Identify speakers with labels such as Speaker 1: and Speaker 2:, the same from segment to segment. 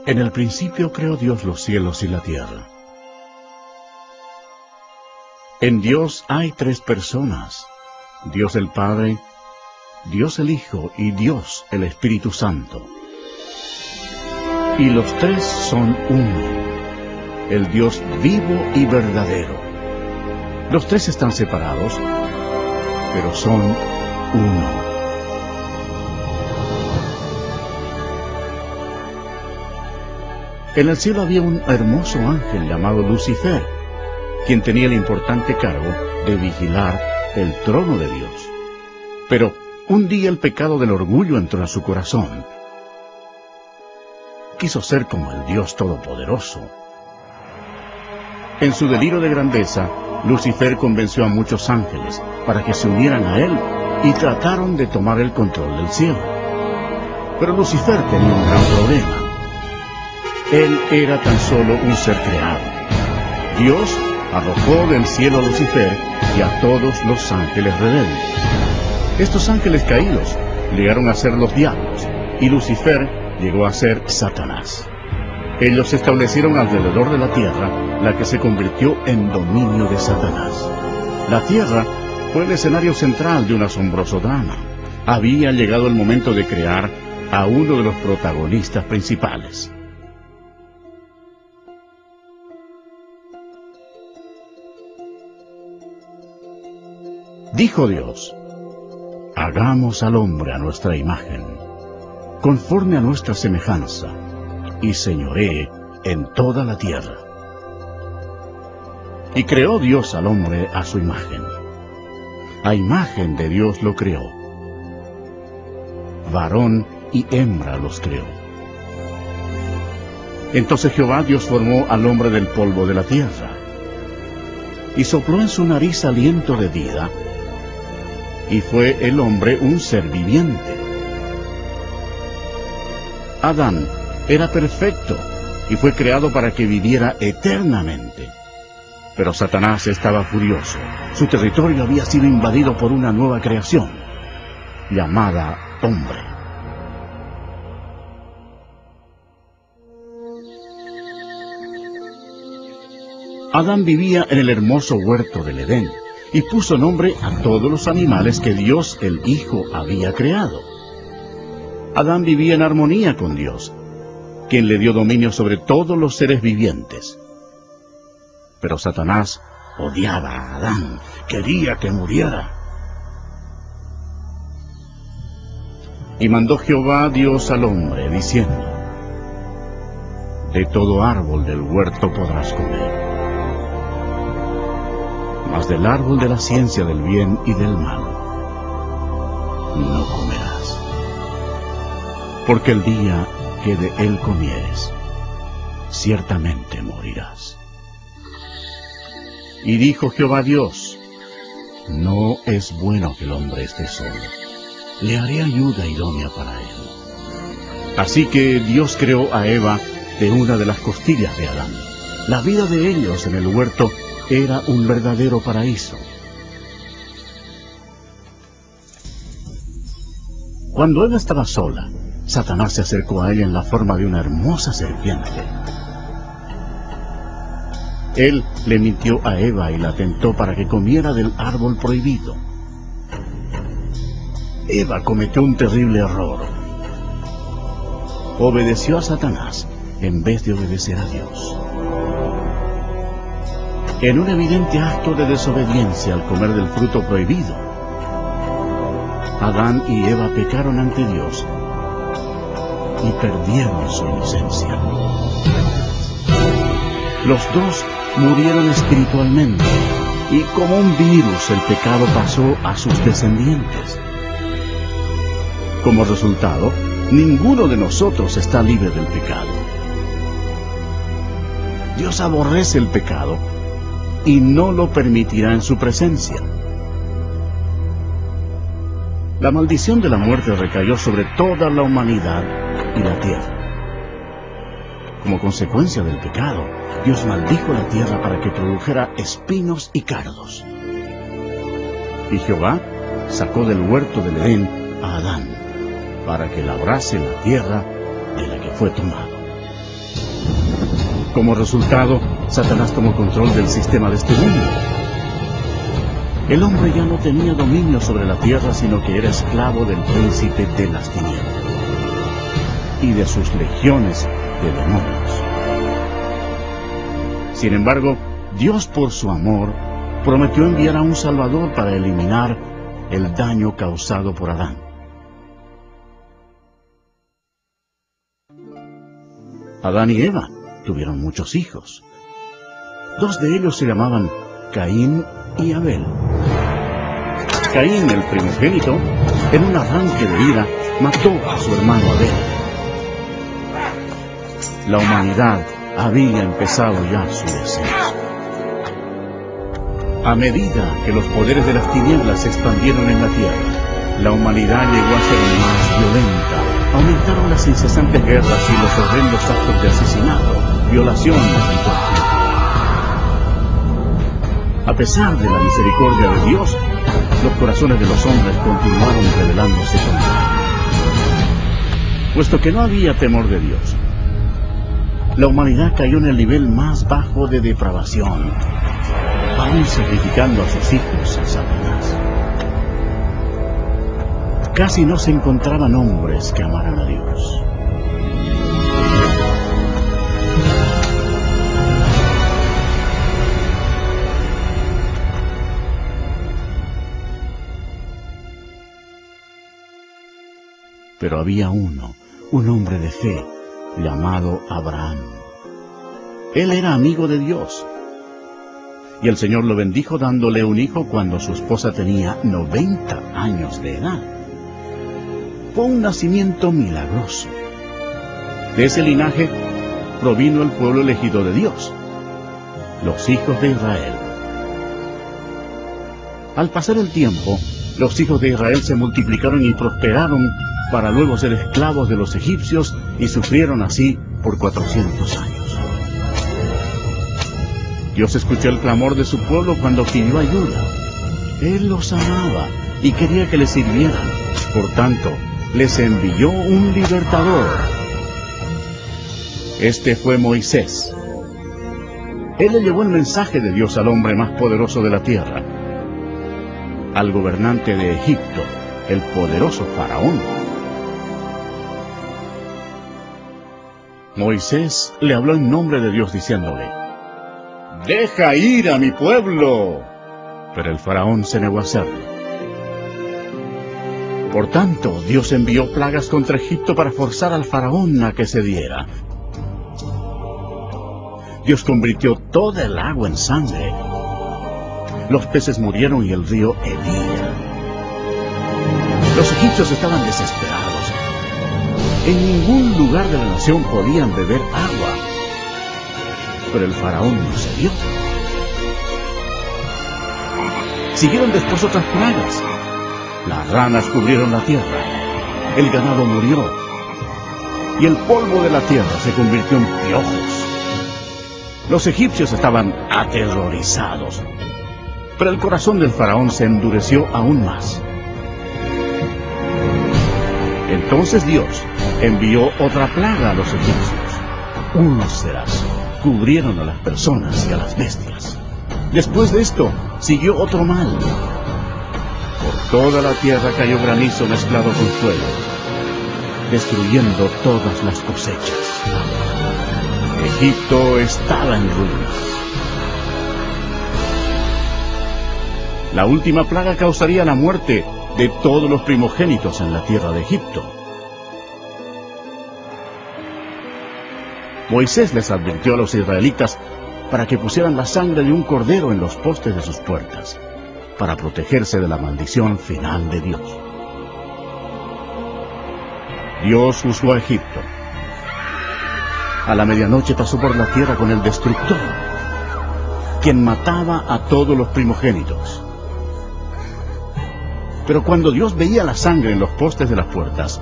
Speaker 1: En el principio creó Dios los cielos y la tierra. En Dios hay tres personas: Dios el Padre, Dios el Hijo y Dios el Espíritu Santo. Y los tres son uno, el Dios vivo y verdadero. Los tres están separados, pero son uno. En el cielo había un hermoso ángel llamado Lucifer, quien tenía el importante cargo de vigilar el trono de Dios. Pero un día el pecado del orgullo entró en su corazón. Quiso ser como el Dios Todopoderoso. En su delirio de grandeza, Lucifer convenció a muchos ángeles para que se unieran a él y trataron de tomar el control del cielo. Pero Lucifer tenía un gran problema. Él era tan solo un ser creado. Dios arrojó del cielo a Lucifer y a todos los ángeles rebeldes. Estos ángeles caídos llegaron a ser los diablos, y Lucifer llegó a ser Satanás. Ellos se establecieron alrededor de la tierra, la que se convirtió en dominio de Satanás. La tierra fue el escenario central de un asombroso drama. Había llegado el momento de crear a uno de los protagonistas principales. Dijo Dios: hagamos al hombre a nuestra imagen, conforme a nuestra semejanza, y señoree en toda la tierra. Y creó Dios al hombre a su imagen. A imagen de Dios lo creó. Varón y hembra los creó. Entonces Jehová Dios formó al hombre del polvo de la tierra, y sopló en su nariz aliento de vida, y fue el hombre un ser viviente. Adán era perfecto y fue creado para que viviera eternamente. Pero Satanás estaba furioso. Su territorio había sido invadido por una nueva creación, llamada hombre. Adán vivía en el hermoso huerto del Edén, y puso nombre a todos los animales que Dios el Hijo había creado. Adán vivía en armonía con Dios, quien le dio dominio sobre todos los seres vivientes. Pero Satanás odiaba a Adán, quería que muriera. Y mandó Jehová Dios al hombre, diciendo: de todo árbol del huerto podrás comer, mas del árbol de la ciencia del bien y del mal no comerás, porque el día que de él comieres, ciertamente morirás. Y dijo Jehová Dios: no es bueno que el hombre esté solo, le haré ayuda idónea para él. Así que Dios creó a Eva de una de las costillas de Adán. La vida de ellos en el huerto era un verdadero paraíso. Cuando Eva estaba sola, Satanás se acercó a ella en la forma de una hermosa serpiente. Él le mintió a Eva y la tentó para que comiera del árbol prohibido. Eva cometió un terrible error. Obedeció a Satanás en vez de obedecer a Dios. En un evidente acto de desobediencia al comer del fruto prohibido, Adán y Eva pecaron ante Dios y perdieron su inocencia. Los dos murieron espiritualmente, y como un virus el pecado pasó a sus descendientes. Como resultado, ninguno de nosotros está libre del pecado. Dios aborrece el pecado y no lo permitirá en su presencia. La maldición de la muerte recayó sobre toda la humanidad y la tierra. Como consecuencia del pecado, Dios maldijo la tierra para que produjera espinos y cardos. Y Jehová sacó del huerto del Edén a Adán, para que labrase la tierra de la que fue tomado. Como resultado, Satanás tomó control del sistema de este mundo. El hombre ya no tenía dominio sobre la tierra, sino que era esclavo del príncipe de las tinieblas y de sus legiones de demonios. Sin embargo, Dios, por su amor, prometió enviar a un Salvador para eliminar el daño causado por Adán. Adán y Eva tuvieron muchos hijos. 2 de ellos se llamaban Caín y Abel. Caín, el primogénito, en un arranque de ira, mató a su hermano Abel. La humanidad había empezado ya su descenso. A medida que los poderes de las tinieblas se expandieron en la tierra, la humanidad llegó a ser más violenta. Aumentaron las incesantes guerras y los horrendos actos de asesinato, violación y tortura. A pesar de la misericordia de Dios, los corazones de los hombres continuaron rebelándose contra Él. Puesto que no había temor de Dios, la humanidad cayó en el nivel más bajo de depravación, aún sacrificando a sus hijos a Satanás. Casi no se encontraban hombres que amaran a Dios. Pero había un hombre de fe, llamado Abraham. Él era amigo de Dios. Y el Señor lo bendijo dándole un hijo cuando su esposa tenía 90 años de edad. Fue un nacimiento milagroso. De ese linaje provino el pueblo elegido de Dios, los hijos de Israel. Al pasar el tiempo, los hijos de Israel se multiplicaron y prosperaron para luego ser esclavos de los egipcios y sufrieron así por 400 años. Dios escuchó el clamor de su pueblo cuando pidió ayuda. Él los amaba y quería que le sirvieran. Por tanto, les envió un libertador. Este fue Moisés. Él le llevó el mensaje de Dios al hombre más poderoso de la tierra, al gobernante de Egipto, el poderoso Faraón. Moisés le habló en nombre de Dios diciéndole: «Deja ir a mi pueblo». Pero el Faraón se negó a hacerlo. Por tanto, Dios envió plagas contra Egipto para forzar al Faraón a que cediera. Dios convirtió toda el agua en sangre. Los peces murieron y el río hervía. Los egipcios estaban desesperados. En ningún lugar de la nación podían beber agua. Pero el Faraón no cedió. Siguieron después otras plagas. Las ranas cubrieron la tierra, el ganado murió, y el polvo de la tierra se convirtió en piojos. Los egipcios estaban aterrorizados, pero el corazón del Faraón se endureció aún más. Entonces Dios envió otra plaga a los egipcios. Úlceras cubrieron a las personas y a las bestias. Después de esto, siguió otro mal. Por toda la tierra cayó granizo mezclado con fuego, destruyendo todas las cosechas. Egipto estaba en ruinas. La última plaga causaría la muerte de todos los primogénitos en la tierra de Egipto. Moisés les advirtió a los israelitas para que pusieran la sangre de un cordero en los postes de sus puertas, para protegerse de la maldición final de Dios. Dios juzgó a Egipto. A la medianoche pasó por la tierra con el destructor, quien mataba a todos los primogénitos. Pero cuando Dios veía la sangre en los postes de las puertas,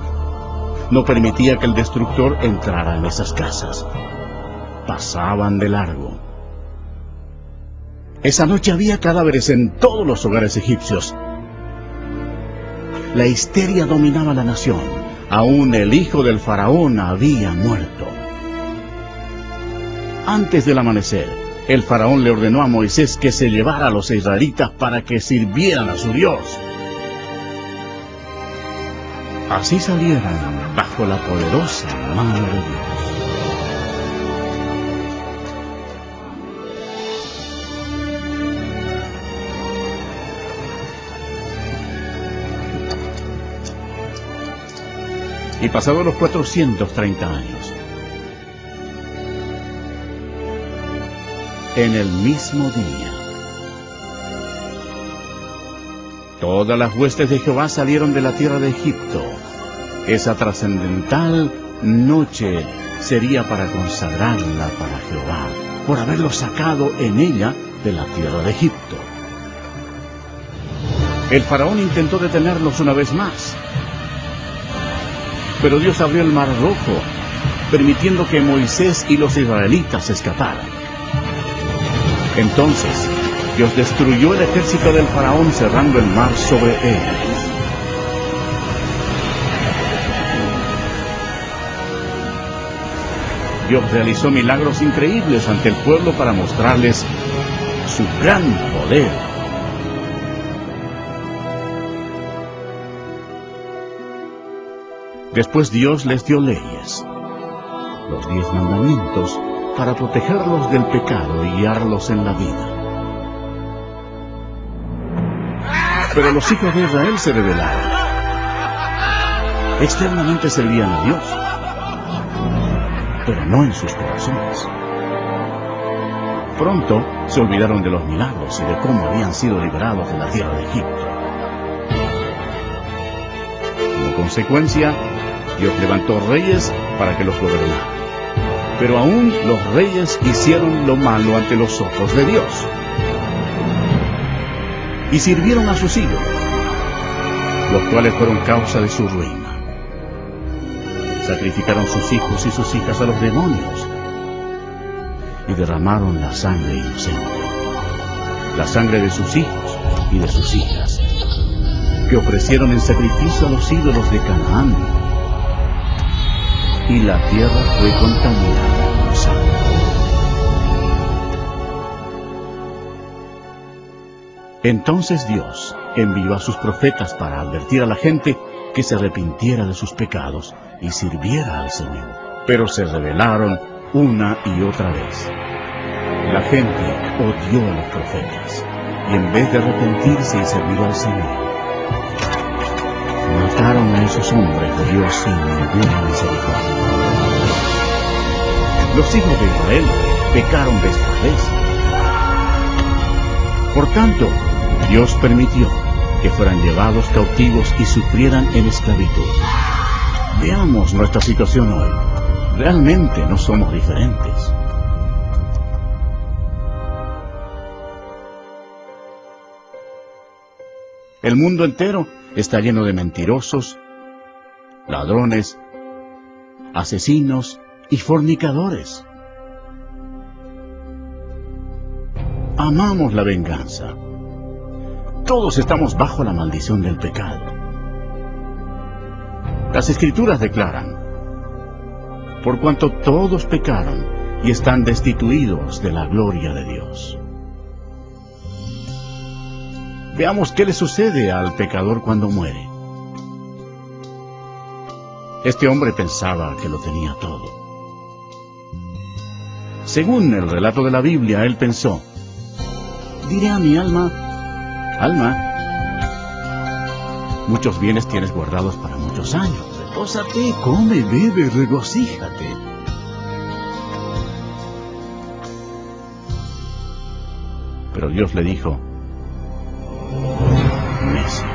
Speaker 1: no permitía que el destructor entrara en esas casas. Pasaban de largo. Esa noche había cadáveres en todos los hogares egipcios. La histeria dominaba la nación. Aún el hijo del faraón había muerto. Antes del amanecer, el faraón le ordenó a Moisés que se llevara a los israelitas para que sirvieran a su Dios. Así salieron bajo la poderosa mano de Dios. Y pasados los 430 años, en el mismo día, todas las huestes de Jehová salieron de la tierra de Egipto. Esa trascendental noche sería para consagrarla para Jehová, por haberlos sacado en ella de la tierra de Egipto. El faraón intentó detenerlos una vez más, pero Dios abrió el mar rojo, permitiendo que Moisés y los israelitas escaparan. Entonces, Dios destruyó el ejército del faraón cerrando el mar sobre ellos. Dios realizó milagros increíbles ante el pueblo para mostrarles su gran poder. Después Dios les dio leyes, los 10 mandamientos, para protegerlos del pecado y guiarlos en la vida. Pero los hijos de Israel se rebelaron. Externamente servían a Dios, pero no en sus corazones. Pronto se olvidaron de los milagros y de cómo habían sido liberados de la tierra de Egipto. Como consecuencia, Dios levantó reyes para que los gobernaran. Pero aún los reyes hicieron lo malo ante los ojos de Dios. Y sirvieron a sus ídolos, los cuales fueron causa de su ruina. Sacrificaron sus hijos y sus hijas a los demonios y derramaron la sangre inocente, la sangre de sus hijos y de sus hijas, que ofrecieron en sacrificio a los ídolos de Canaán. Y la tierra fue contaminada con sangre. Entonces Dios envió a sus profetas para advertir a la gente que se arrepintiera de sus pecados y sirviera al Señor. Pero se rebelaron una y otra vez. La gente odió a los profetas, y en vez de arrepentirse y servir al Señor, mataron a esos hombres de Dios sin ninguna misericordia. Los hijos de Israel pecaron de esta vez. Por tanto, Dios permitió que fueran llevados cautivos y sufrieran en esclavitud. Veamos nuestra situación hoy. Realmente no somos diferentes. El mundo entero está lleno de mentirosos, ladrones, asesinos y fornicadores. Amamos la venganza. Todos estamos bajo la maldición del pecado. Las Escrituras declaran: por cuanto todos pecaron y están destituidos de la gloria de Dios. Veamos qué le sucede al pecador cuando muere. Este hombre pensaba que lo tenía todo. Según el relato de la Biblia, él pensó: diré a mi alma, alma, muchos bienes tienes guardados para muchos años. Repósate, come, bebe, regocíjate. Pero Dios le dijo: necio,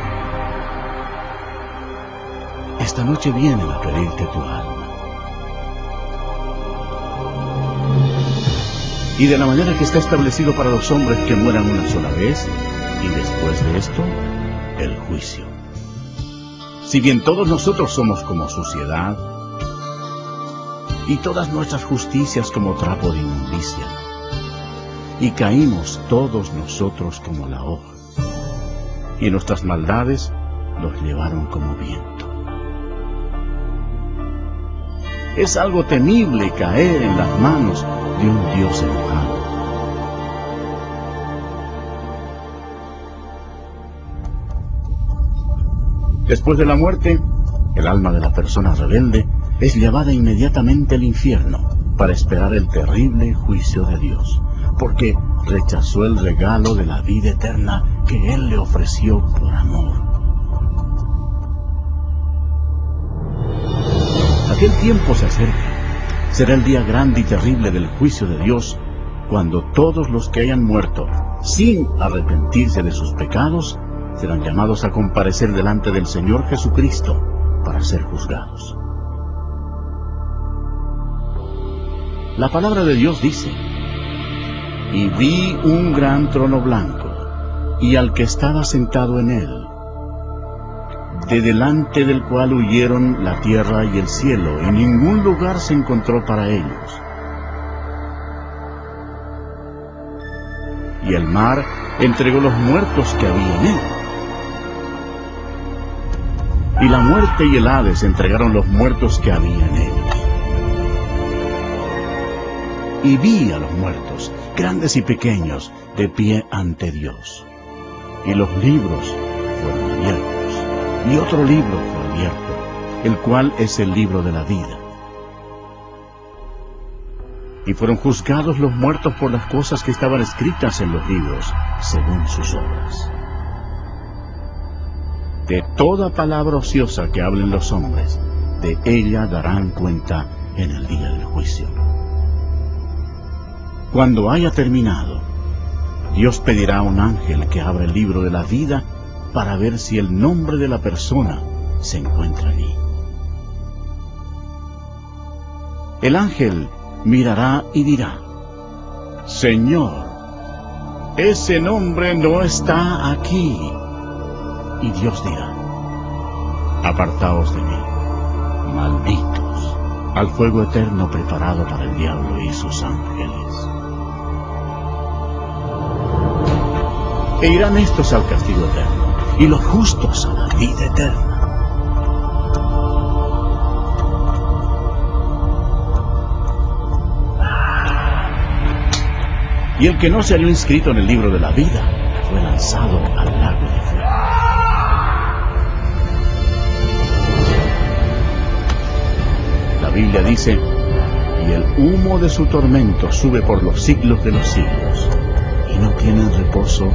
Speaker 1: esta noche vienen a pedirte tu alma. Y de la manera que está establecido para los hombres que mueran una sola vez, y después de esto, el juicio. Si bien todos nosotros somos como suciedad, y todas nuestras justicias como trapo de inmundicia, y caímos todos nosotros como la hoja, y nuestras maldades los llevaron como viento. Es algo temible caer en las manos de un Dios enojado. Después de la muerte, el alma de la persona rebelde es llevada inmediatamente al infierno para esperar el terrible juicio de Dios, porque rechazó el regalo de la vida eterna que Él le ofreció por amor. Aquel tiempo se acerca. Será el día grande y terrible del juicio de Dios, cuando todos los que hayan muerto sin arrepentirse de sus pecados serán llamados a comparecer delante del Señor Jesucristo para ser juzgados. La palabra de Dios dice: y vi un gran trono blanco, y al que estaba sentado en él, de delante del cual huyeron la tierra y el cielo, y ningún lugar se encontró para ellos. Y el mar entregó los muertos que había en él. Y la muerte y el Hades entregaron los muertos que había en ellos. Y vi a los muertos, grandes y pequeños, de pie ante Dios. Y los libros fueron abiertos. Y otro libro fue abierto, el cual es el libro de la vida. Y fueron juzgados los muertos por las cosas que estaban escritas en los libros, según sus obras. De toda palabra ociosa que hablen los hombres, de ella darán cuenta en el día del juicio. Cuando haya terminado, Dios pedirá a un ángel que abra el libro de la vida para ver si el nombre de la persona se encuentra allí. El ángel mirará y dirá: Señor, ese nombre no está aquí. Y Dios dirá: apartaos de mí, malditos, al fuego eterno preparado para el diablo y sus ángeles. E irán estos al castigo eterno, y los justos a la vida eterna. Y el que no se halló inscrito en el libro de la vida fue lanzado al lago de fuego. La Biblia dice: y el humo de su tormento sube por los siglos de los siglos, y no tienen reposo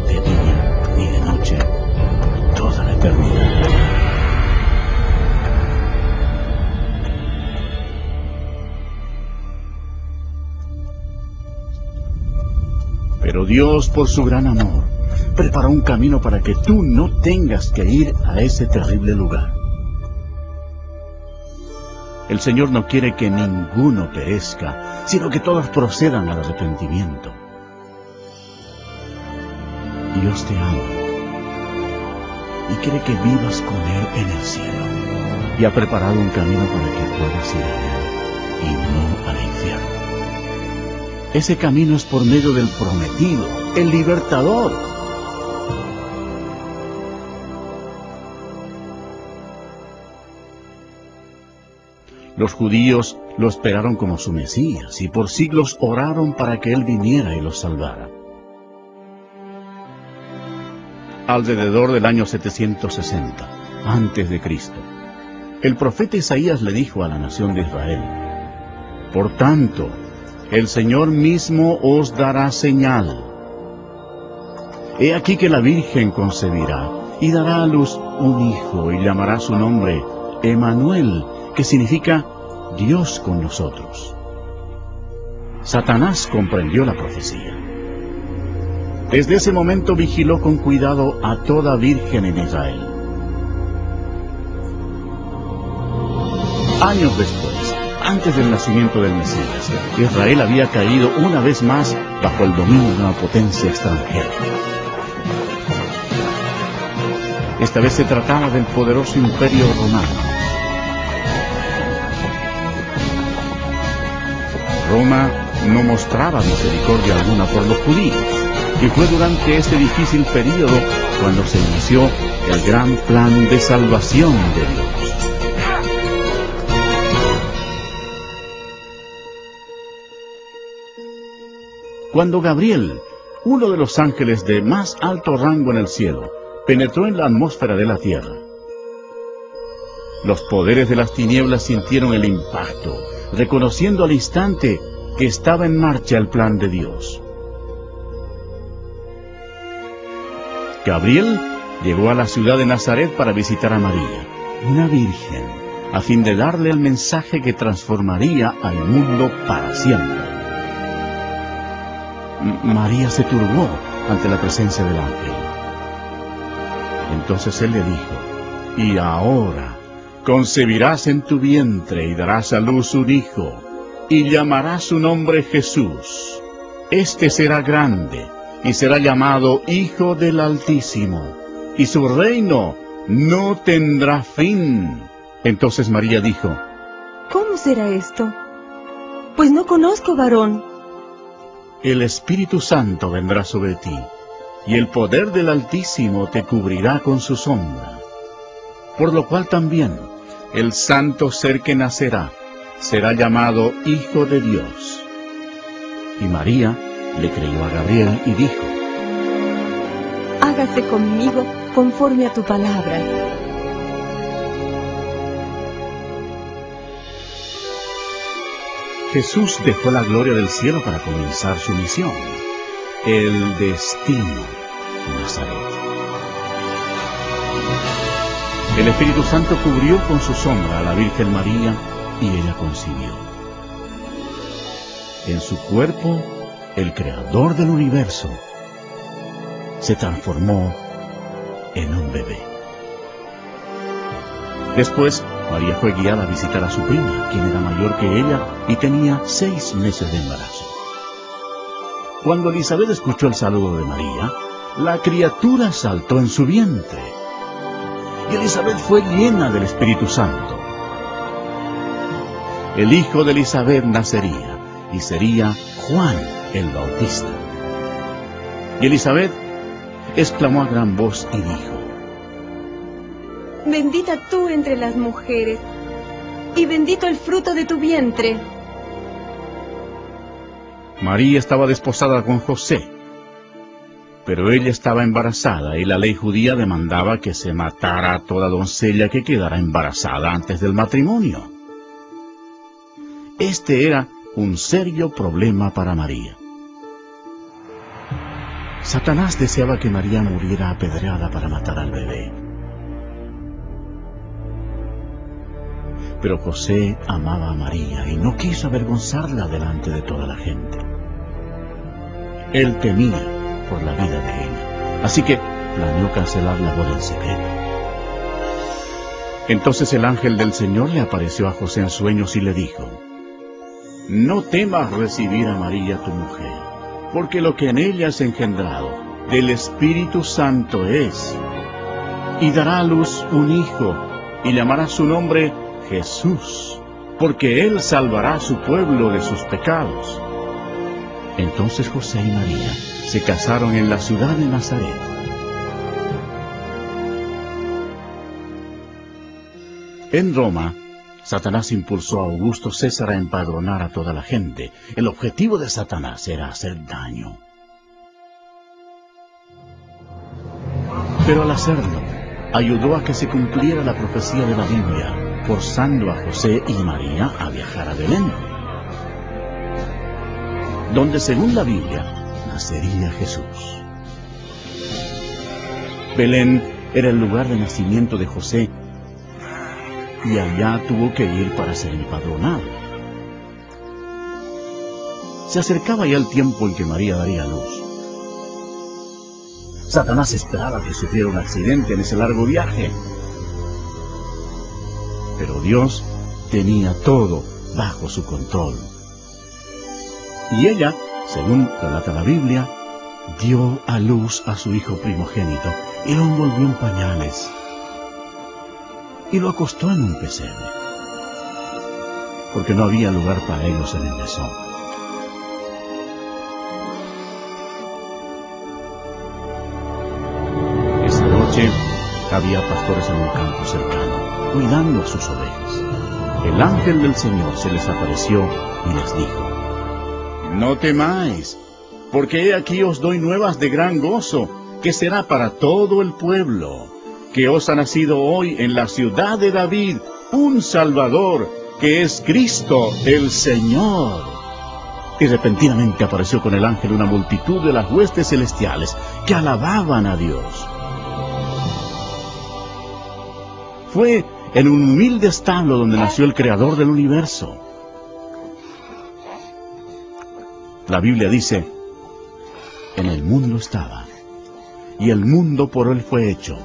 Speaker 1: de día ni de noche por toda la eternidad. Pero Dios, por su gran amor, preparó un camino para que tú no tengas que ir a ese terrible lugar. El Señor no quiere que ninguno perezca, sino que todos procedan al arrepentimiento. Dios te ama y quiere que vivas con Él en el cielo, y ha preparado un camino para que puedas ir a Él y no al infierno. Ese camino es por medio del prometido, el libertador. Los judíos lo esperaron como su Mesías, y por siglos oraron para que Él viniera y los salvara. Alrededor del año 760, antes de Cristo, el profeta Isaías le dijo a la nación de Israel: por tanto, el Señor mismo os dará señal. He aquí que la Virgen concebirá y dará a luz un hijo, y llamará su nombre Emmanuel, que significa Dios con nosotros. Satanás comprendió la profecía. Desde ese momento vigiló con cuidado a toda virgen en Israel. Años después, antes del nacimiento del Mesías, Israel había caído una vez más bajo el dominio de una potencia extranjera. Esta vez se trataba del poderoso imperio romano. Roma no mostraba misericordia alguna por los judíos, y fue durante este difícil período cuando se inició el gran plan de salvación de Dios. cuando Gabriel, uno de los ángeles de más alto rango en el cielo, penetró en la atmósfera de la tierra. Los poderes de las tinieblas sintieron el impacto, reconociendo al instante que estaba en marcha el plan de Dios. Gabriel llegó a la ciudad de Nazaret para visitar a María, una virgen, a fin de darle el mensaje que transformaría al mundo para siempre. María se turbó ante la presencia del ángel. Entonces él le dijo: «Y ahora concebirás en tu vientre y darás a luz un hijo, y llamarás su nombre Jesús. Este será grande, y será llamado Hijo del Altísimo, y su reino no tendrá fin». Entonces María dijo:
Speaker 2: «¿Cómo será esto? Pues no conozco varón».
Speaker 1: «El Espíritu Santo vendrá sobre ti, y el poder del Altísimo te cubrirá con su sombra. Por lo cual también el santo ser que nacerá será llamado Hijo de Dios». Y María le creyó a Gabriel y dijo:
Speaker 2: «Hágase conmigo conforme a tu palabra».
Speaker 1: Jesús dejó la gloria del cielo para comenzar su misión, el destino de Nazaret. El Espíritu Santo cubrió con su sombra a la Virgen María y ella concibió. En su cuerpo, el Creador del universo se transformó en un bebé. Después, María fue guiada a visitar a su prima, quien era mayor que ella y tenía 6 meses de embarazo. Cuando Elisabet escuchó el saludo de María, la criatura saltó en su vientre. Y Elisabet fue llena del Espíritu Santo. El hijo de Elisabet nacería, y sería Juan el Bautista. Y Elisabet exclamó a gran voz y dijo:
Speaker 2: «Bendita tú entre las mujeres, y bendito el fruto de tu vientre».
Speaker 1: María estaba desposada con José, pero ella estaba embarazada, y la ley judía demandaba que se matara a toda doncella que quedara embarazada antes del matrimonio. Este era un serio problema para María. Satanás deseaba que María muriera apedreada para matar al bebé. Pero José amaba a María y no quiso avergonzarla delante de toda la gente. Él temía por la vida de ella, así que planeó cancelar la boda en secreto. Entonces el ángel del Señor le apareció a José en sueños y le dijo: «No temas recibir a María tu mujer, porque lo que en ella es engendrado del Espíritu Santo es, y dará a luz un hijo, y llamará su nombre Jesús, porque él salvará a su pueblo de sus pecados». Entonces José y María se casaron en la ciudad de Nazaret. En Roma, Satanás impulsó a Augusto César a empadronar a toda la gente. El objetivo de Satanás era hacer daño. Pero al hacerlo, ayudó a que se cumpliera la profecía de la Biblia, forzando a José y María a viajar a Belén, donde según la Biblia nacería Jesús. Belén era el lugar de nacimiento de José, y allá tuvo que ir para ser empadronado. Se acercaba ya el tiempo en que María daría luz. Satanás esperaba que sufriera un accidente en ese largo viaje, pero Dios tenía todo bajo su control. Y ella, según relata la Biblia, dio a luz a su hijo primogénito y lo envolvió en pañales y lo acostó en un pesebre, porque no había lugar para ellos en el mesón. Esa noche había pastores en un campo cercano, cuidando a sus ovejas. El ángel del Señor se les apareció y les dijo: «No temáis, porque he aquí os doy nuevas de gran gozo, que será para todo el pueblo, que os ha nacido hoy en la ciudad de David un Salvador, que es Cristo el Señor. Y repentinamente apareció con el ángel una multitud de las huestes celestiales, que alababan a Dios. Fue en un humilde establo donde nació el Creador del universo. La Biblia dice: en el mundo estaba, y el mundo por él fue hecho,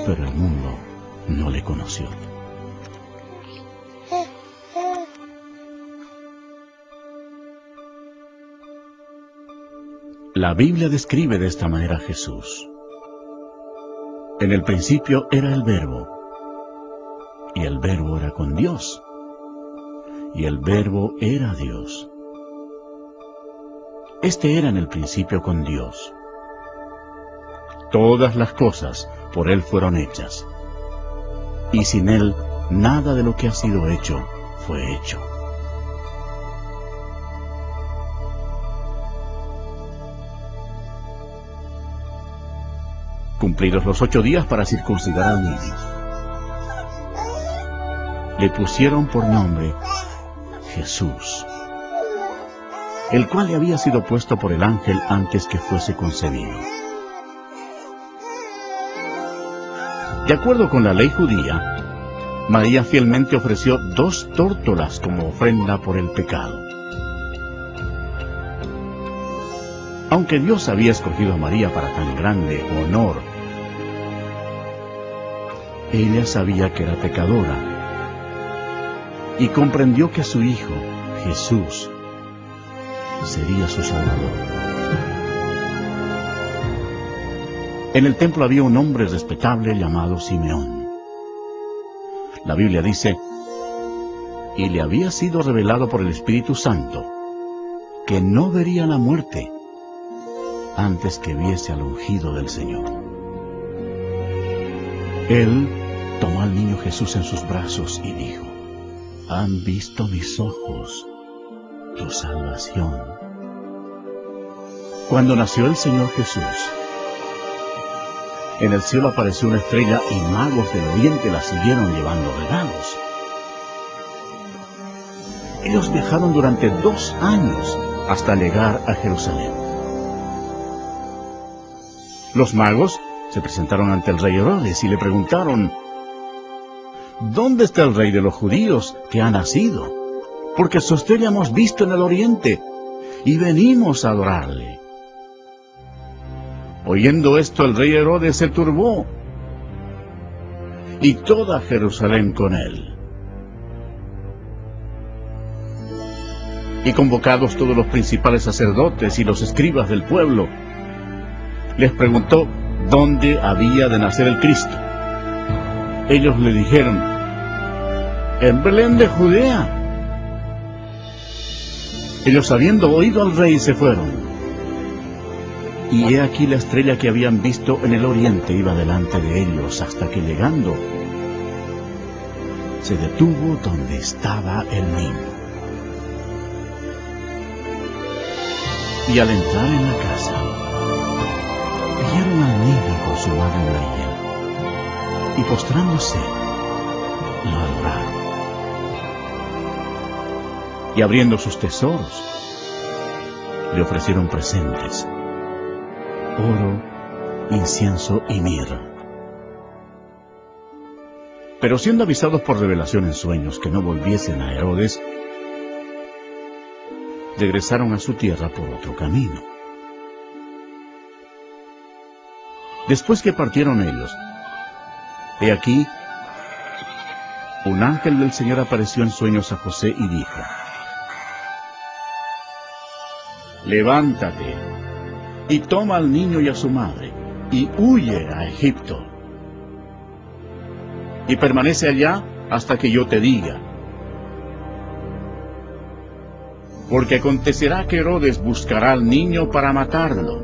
Speaker 1: pero el mundo no le conoció. La Biblia describe de esta manera a Jesús. En el principio era el Verbo, y el Verbo era con Dios, y el Verbo era Dios. Este era en el principio con Dios. Todas las cosas por Él fueron hechas, y sin Él nada de lo que ha sido hecho fue hecho. Cumplidos los 8 días para circuncidar al niño, le pusieron por nombre Jesús, el cual le había sido puesto por el ángel antes que fuese concebido. De acuerdo con la ley judía, María fielmente ofreció 2 tórtolas como ofrenda por el pecado. Aunque Dios había escogido a María para tan grande honor, ella sabía que era pecadora y comprendió que su Hijo, Jesús, sería su Salvador. En el templo había un hombre respetable llamado Simeón. La Biblia dice: y le había sido revelado por el Espíritu Santo que no vería la muerte antes que viese al ungido del Señor. Él tomó al niño Jesús en sus brazos y dijo: han visto mis ojos tu salvación. Cuando nació el Señor Jesús, en el cielo apareció una estrella y magos del oriente la siguieron llevando regalos. Ellos viajaron durante 2 años hasta llegar a Jerusalén. Los magos se presentaron ante el rey Herodes y le preguntaron: ¿dónde está el rey de los judíos que ha nacido? Porque su estrella hemos visto en el oriente y venimos a adorarle. Oyendo esto, el rey Herodes se turbó, y toda Jerusalén con él. Y convocados todos los principales sacerdotes y los escribas del pueblo, les preguntó dónde había de nacer el Cristo. Ellos le dijeron: en Belén de Judea. Ellos, habiendo oído al rey, se fueron. Y he aquí la estrella que habían visto en el oriente iba delante de ellos, hasta que llegando, se detuvo donde estaba el niño. Y al entrar en la casa, vieron al niño con su madre María, y postrándose, lo adoraron. Y abriendo sus tesoros, le ofrecieron presentes: oro, incienso y mirra. Pero siendo avisados por revelación en sueños que no volviesen a Herodes, regresaron a su tierra por otro camino. Después que partieron ellos, he aquí, un ángel del Señor apareció en sueños a José y dijo: levántate y toma al niño y a su madre, y huye a Egipto, y permanece allá hasta que yo te diga. Porque acontecerá que Herodes buscará al niño para matarlo.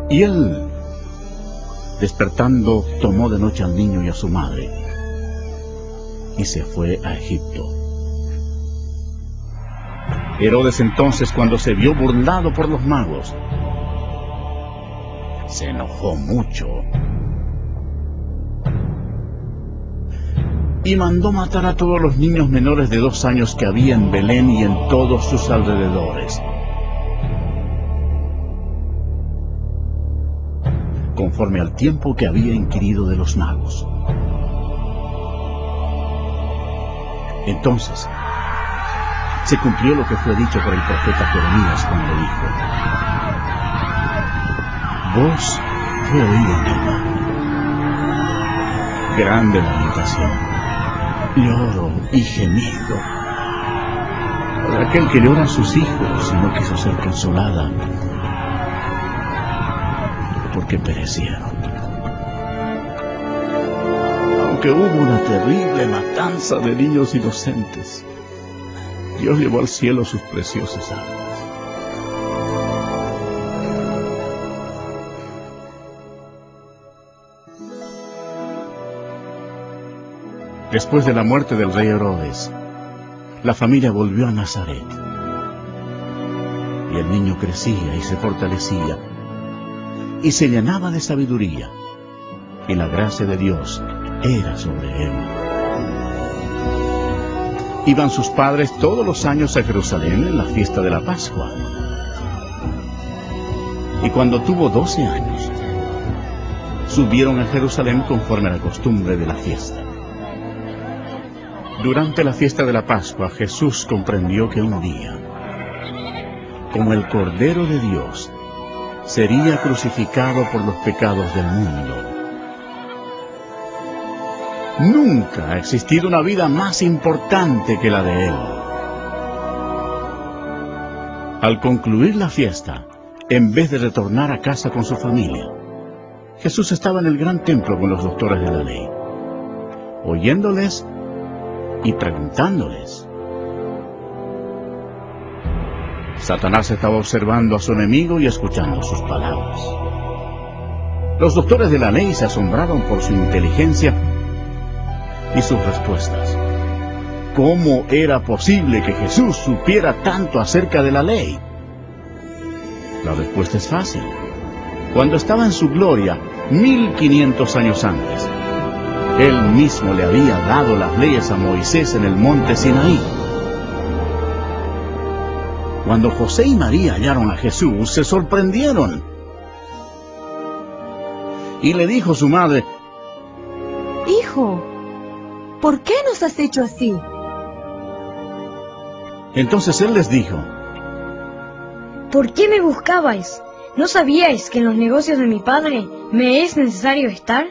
Speaker 1: Y él, despertando, tomó de noche al niño y a su madre, y se fue a Egipto. Herodes entonces, cuando se vio burlado por los magos, se enojó mucho y mandó matar a todos los niños menores de 2 años que había en Belén y en todos sus alrededores, conforme al tiempo que había inquirido de los magos. Entonces se cumplió lo que fue dicho por el profeta Jeremías cuando dijo: voz fue oída en el mar, grande lamentación, lloro y gemido, por aquel que llora a sus hijos y no quiso ser consolada, porque perecieron. Aunque hubo una terrible matanza de niños inocentes, Dios llevó al cielo sus preciosas almas. Después de la muerte del rey Herodes, la familia volvió a Nazaret. Y el niño crecía y se fortalecía, y se llenaba de sabiduría, y la gracia de Dios era sobre él. Iban sus padres todos los años a Jerusalén en la fiesta de la Pascua. Y cuando tuvo 12 años, subieron a Jerusalén conforme a la costumbre de la fiesta. Durante la fiesta de la Pascua, Jesús comprendió que un día, como el Cordero de Dios, sería crucificado por los pecados del mundo. Nunca ha existido una vida más importante que la de Él. Al concluir la fiesta, en vez de retornar a casa con su familia, Jesús estaba en el gran templo con los doctores de la ley, oyéndoles y preguntándoles. Satanás estaba observando a su enemigo y escuchando sus palabras. Los doctores de la ley se asombraron por su inteligencia y sus respuestas. ¿Cómo era posible que Jesús supiera tanto acerca de la ley? La respuesta es fácil. Cuando estaba en su gloria, 1500 años antes, Él mismo le había dado las leyes a Moisés en el monte Sinaí. Cuando José y María hallaron a Jesús, se sorprendieron. Y le dijo su madre:
Speaker 2: Hijo, ¿por qué nos has hecho así?
Speaker 1: Entonces él les dijo:
Speaker 3: ¿por qué me buscabais? ¿No sabíais que en los negocios de mi padre me es necesario estar?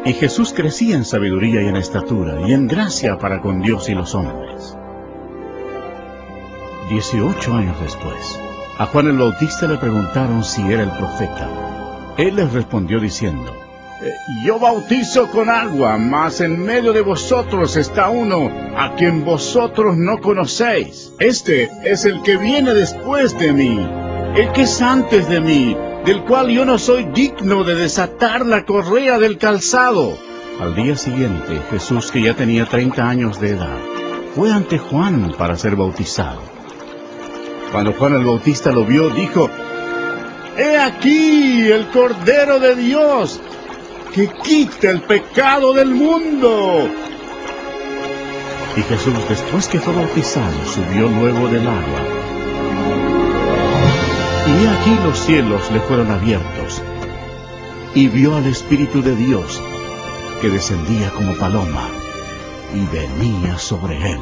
Speaker 1: Y Jesús crecía en sabiduría y en estatura y en gracia para con Dios y los hombres. 18 años después, a Juan el Bautista le preguntaron si era el profeta. Él les respondió diciendo: yo bautizo con agua, mas en medio de vosotros está uno a quien vosotros no conocéis. Este es el que viene después de mí, el que es antes de mí, del cual yo no soy digno de desatar la correa del calzado. Al día siguiente, Jesús, que ya tenía 30 años de edad, fue ante Juan para ser bautizado. Cuando Juan el Bautista lo vio, dijo: ¡he aquí el Cordero de Dios, que quita el pecado del mundo! Y Jesús, después que fue bautizado, subió luego del agua. Y aquí los cielos le fueron abiertos, y vio al Espíritu de Dios, que descendía como paloma, y venía sobre él.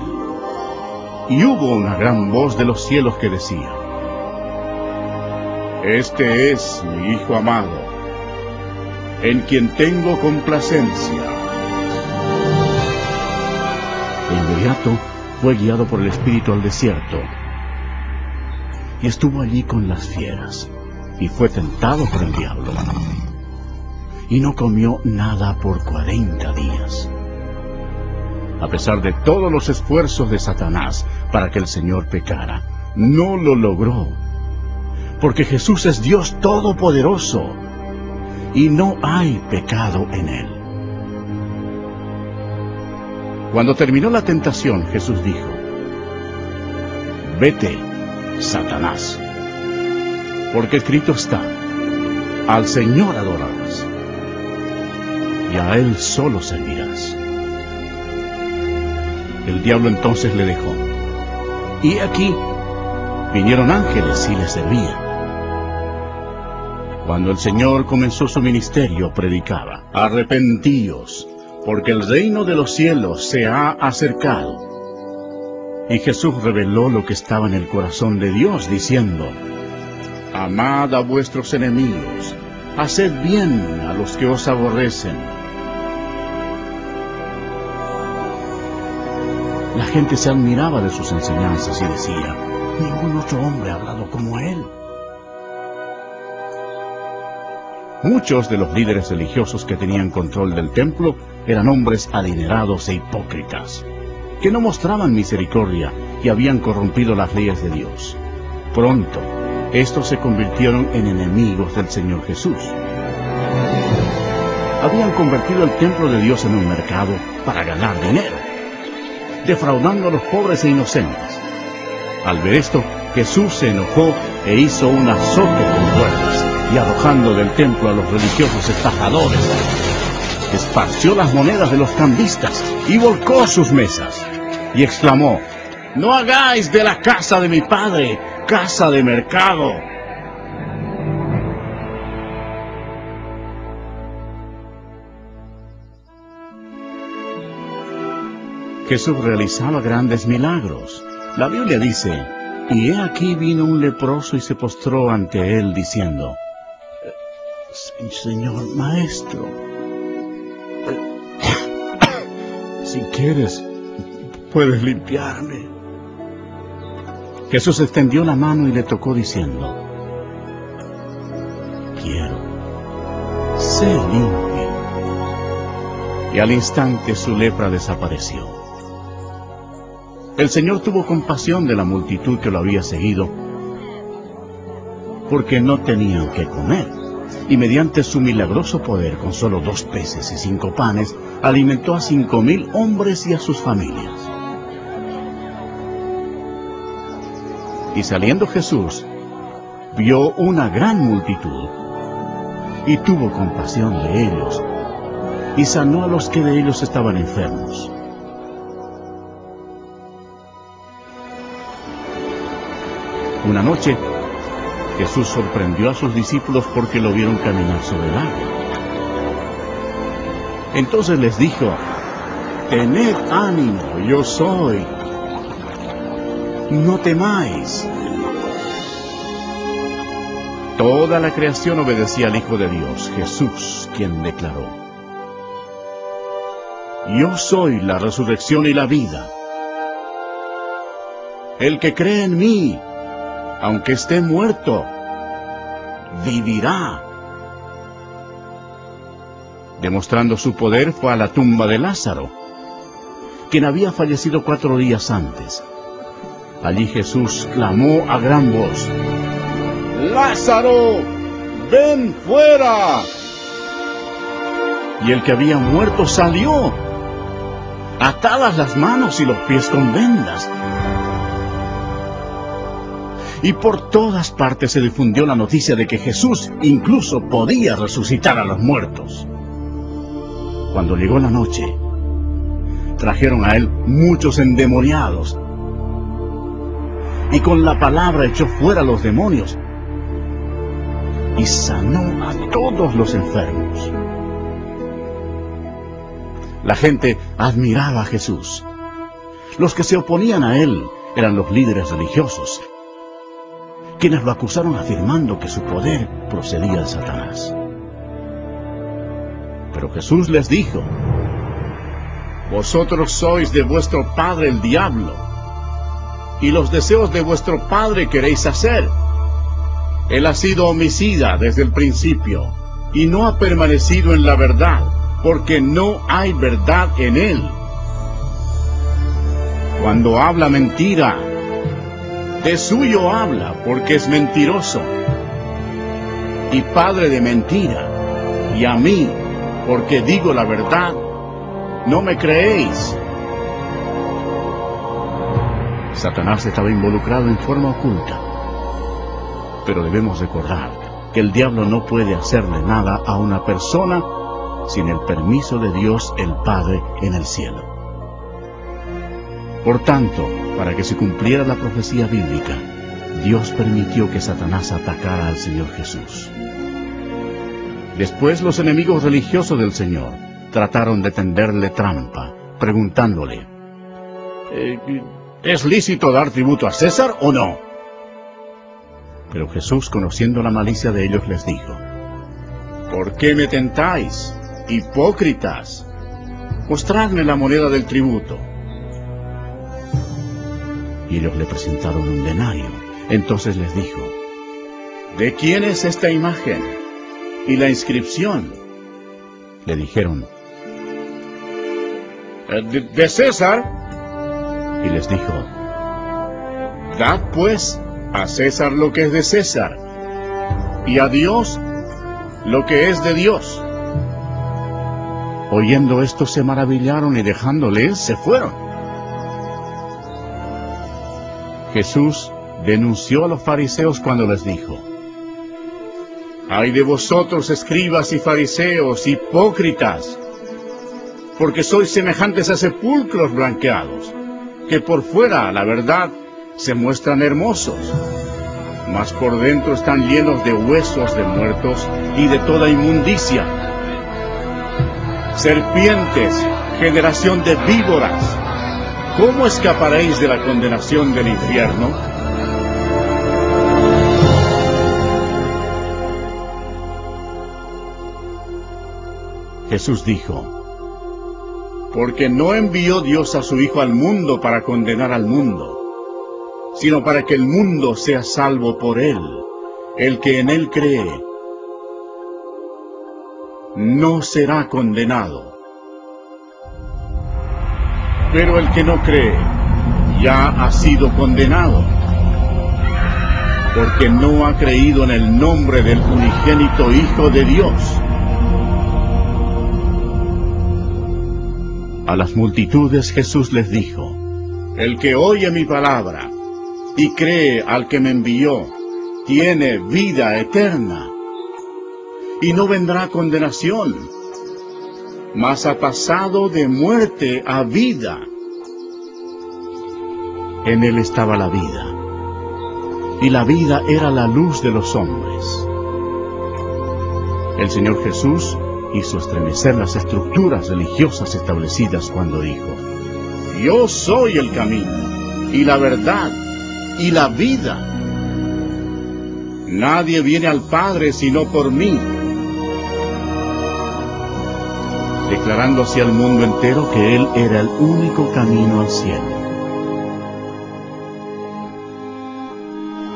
Speaker 1: Y hubo una gran voz de los cielos que decía: este es mi Hijo amado, en quien tengo complacencia. De inmediato fue guiado por el Espíritu al desierto, y estuvo allí con las fieras, y fue tentado por el diablo, y no comió nada por 40 días. A pesar de todos los esfuerzos de Satanás para que el Señor pecara, no lo logró, porque Jesús es Dios Todopoderoso, y no hay pecado en Él. Cuando terminó la tentación, Jesús dijo: vete, Satanás. Porque escrito está, al Señor adorarás, y a Él solo servirás. El diablo entonces le dejó. Y aquí vinieron ángeles y le servían. Cuando el Señor comenzó su ministerio, predicaba: arrepentíos, porque el reino de los cielos se ha acercado. Y Jesús reveló lo que estaba en el corazón de Dios, diciendo: amad a vuestros enemigos, haced bien a los que os aborrecen. La gente se admiraba de sus enseñanzas y decía: ningún otro hombre ha hablado como él. Muchos de los líderes religiosos que tenían control del templo eran hombres adinerados e hipócritas, que no mostraban misericordia y habían corrompido las leyes de Dios. Pronto, estos se convirtieron en enemigos del Señor Jesús. Habían convertido el templo de Dios en un mercado para ganar dinero, defraudando a los pobres e inocentes. Al ver esto, Jesús se enojó e hizo un azote con cuerdas, y arrojando del templo a los religiosos estafadores, esparció las monedas de los cambistas y volcó sus mesas, y exclamó: no hagáis de la casa de mi padre casa de mercado. Jesús realizaba grandes milagros. La Biblia dice: y he aquí vino un leproso y se postró ante él diciendo: Señor Maestro, si quieres, puedes limpiarme. Jesús extendió la mano y le tocó diciendo: quiero, sé limpio. Y al instante su lepra desapareció. El Señor tuvo compasión de la multitud que lo había seguido, porque no tenían qué comer, y mediante su milagroso poder, con solo 2 peces y 5 panes, alimentó a 5,000 hombres y a sus familias. Y saliendo Jesús, vio una gran multitud, y tuvo compasión de ellos, y sanó a los que de ellos estaban enfermos. Una noche, Jesús sorprendió a sus discípulos porque lo vieron caminar sobre el agua. Entonces les dijo: tened ánimo, yo soy, no temáis. Toda la creación obedecía al Hijo de Dios, Jesús, quien declaró: yo soy la resurrección y la vida. El que cree en mí, aunque esté muerto, vivirá. Demostrando su poder, fue a la tumba de Lázaro, quien había fallecido 4 días antes. Allí Jesús clamó a gran voz: ¡Lázaro, ven fuera! Y el que había muerto salió, atadas las manos y los pies con vendas. Y por todas partes se difundió la noticia de que Jesús incluso podía resucitar a los muertos. Cuando llegó la noche, trajeron a él muchos endemoniados, y con la palabra echó fuera a los demonios, y sanó a todos los enfermos. La gente admiraba a Jesús. Los que se oponían a él eran los líderes religiosos, quienes lo acusaron afirmando que su poder procedía de Satanás. Pero Jesús les dijo: vosotros sois de vuestro padre el diablo, y los deseos de vuestro padre queréis hacer. Él ha sido homicida desde el principio, y no ha permanecido en la verdad, porque no hay verdad en él. Cuando habla mentira, de suyo habla, porque es mentiroso y padre de mentira. Y a mí, porque digo la verdad, no me creéis. Satanás estaba involucrado en forma oculta. Pero debemos recordar que el diablo no puede hacerle nada a una persona sin el permiso de Dios el Padre en el cielo. Por tanto, para que se cumpliera la profecía bíblica, Dios permitió que Satanás atacara al Señor Jesús. Después los enemigos religiosos del Señor trataron de tenderle trampa, preguntándole, ¿es lícito dar tributo a César o no? Pero Jesús, conociendo la malicia de ellos, les dijo, ¿por qué me tentáis, hipócritas? Mostradme la moneda del tributo. Y ellos le presentaron un denario. Entonces les dijo, ¿de quién es esta imagen y la inscripción? Le dijeron, de César. Y les dijo, dad pues a César lo que es de César, y a Dios lo que es de Dios. Oyendo esto se maravillaron y dejándole se fueron. Jesús denunció a los fariseos cuando les dijo, ¡ay de vosotros, escribas y fariseos, hipócritas! Porque sois semejantes a sepulcros blanqueados, que por fuera, la verdad, se muestran hermosos, mas por dentro están llenos de huesos de muertos y de toda inmundicia. Serpientes, generación de víboras, ¿cómo escaparéis de la condenación del infierno? Jesús dijo, porque no envió Dios a su Hijo al mundo para condenar al mundo, sino para que el mundo sea salvo por él. El que en él cree no será condenado. Pero el que no cree ya ha sido condenado, porque no ha creído en el nombre del unigénito Hijo de Dios. A las multitudes Jesús les dijo, el que oye mi palabra y cree al que me envió, tiene vida eterna, y no vendrá condenación, mas ha pasado de muerte a vida. En él estaba la vida, y la vida era la luz de los hombres. El Señor Jesús hizo estremecer las estructuras religiosas establecidas cuando dijo, yo soy el camino, y la verdad, y la vida. Nadie viene al Padre sino por mí, declarando así al mundo entero que Él era el único camino al cielo.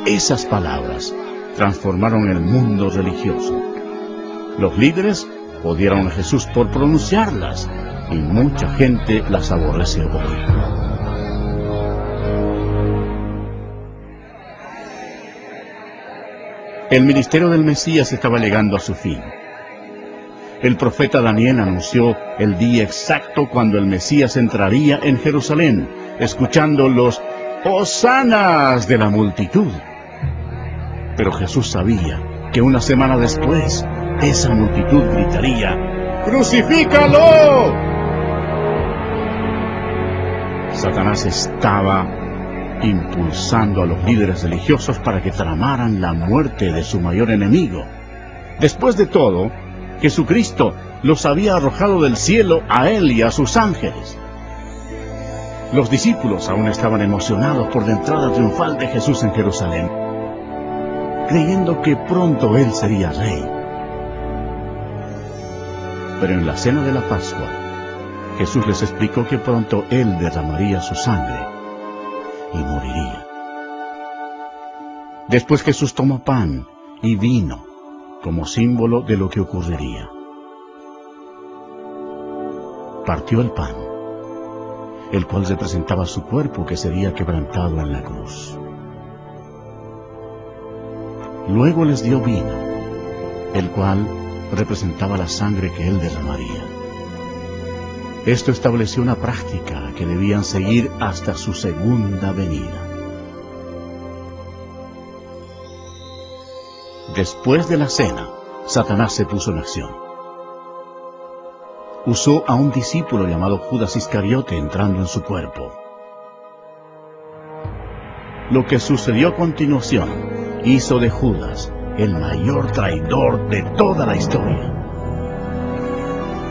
Speaker 1: Esas palabras transformaron el mundo religioso. Los líderes odiaron a Jesús por pronunciarlas, y mucha gente las aborrece hoy. El ministerio del Mesías estaba llegando a su fin. El profeta Daniel anunció el día exacto cuando el Mesías entraría en Jerusalén, escuchando los hosanas de la multitud. Pero Jesús sabía que una semana después, esa multitud gritaría, ¡crucifícalo! Satanás estaba impulsando a los líderes religiosos para que tramaran la muerte de su mayor enemigo. Después de todo, Jesucristo los había arrojado del cielo a él y a sus ángeles. Los discípulos aún estaban emocionados por la entrada triunfal de Jesús en Jerusalén, creyendo que pronto él sería rey. Pero en la cena de la Pascua, Jesús les explicó que pronto él derramaría su sangre y moriría. Después Jesús tomó pan y vino como símbolo de lo que ocurriría. Partió el pan, el cual representaba su cuerpo que sería quebrantado en la cruz. Luego les dio vino, el cual representaba la sangre que él derramaría. Esto estableció una práctica que debían seguir hasta su segunda venida. Después de la cena, Satanás se puso en acción. Usó a un discípulo llamado Judas Iscariote entrando en su cuerpo. Lo que sucedió a continuación hizo de Judas el mayor traidor de toda la historia.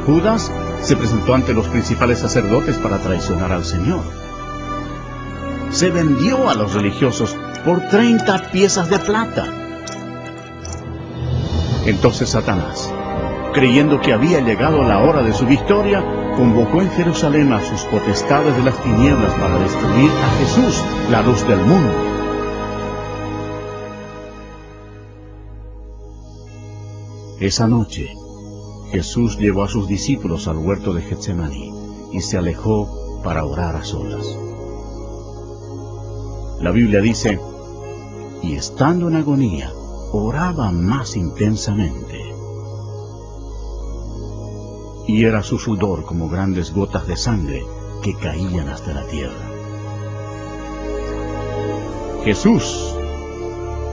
Speaker 1: Judas se presentó ante los principales sacerdotes para traicionar al Señor. Se vendió a los religiosos por 30 piezas de plata. Entonces Satanás, creyendo que había llegado la hora de su victoria, convocó en Jerusalén a sus potestades de las tinieblas para destruir a Jesús, la luz del mundo. Esa noche, Jesús llevó a sus discípulos al huerto de Getsemaní y se alejó para orar a solas. La Biblia dice, y estando en agonía, oraba más intensamente. Y era su sudor como grandes gotas de sangre que caían hasta la tierra. Jesús,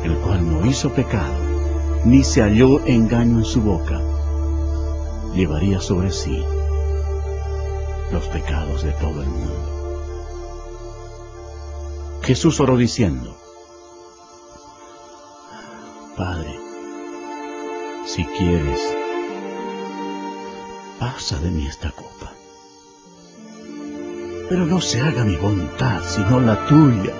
Speaker 1: el cual no hizo pecado, ni se halló engaño en su boca, llevaría sobre sí los pecados de todo el mundo. Jesús oró diciendo, Padre, si quieres, pasa de mí esta copa. Pero no se haga mi voluntad, sino la tuya.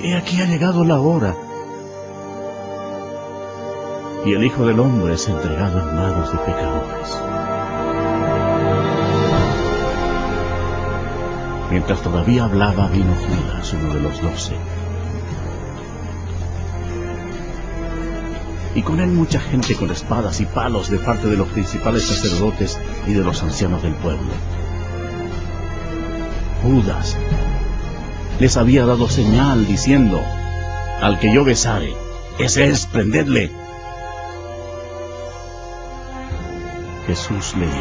Speaker 1: He aquí ha llegado la hora, y el Hijo del Hombre es entregado en manos de pecadores. Mientras todavía hablaba, vino Judas, uno de los 12. Y con él mucha gente con espadas y palos de parte de los principales sacerdotes y de los ancianos del pueblo. Judas les había dado señal diciendo, al que yo besare, ese es, prendedle. Jesús le dijo,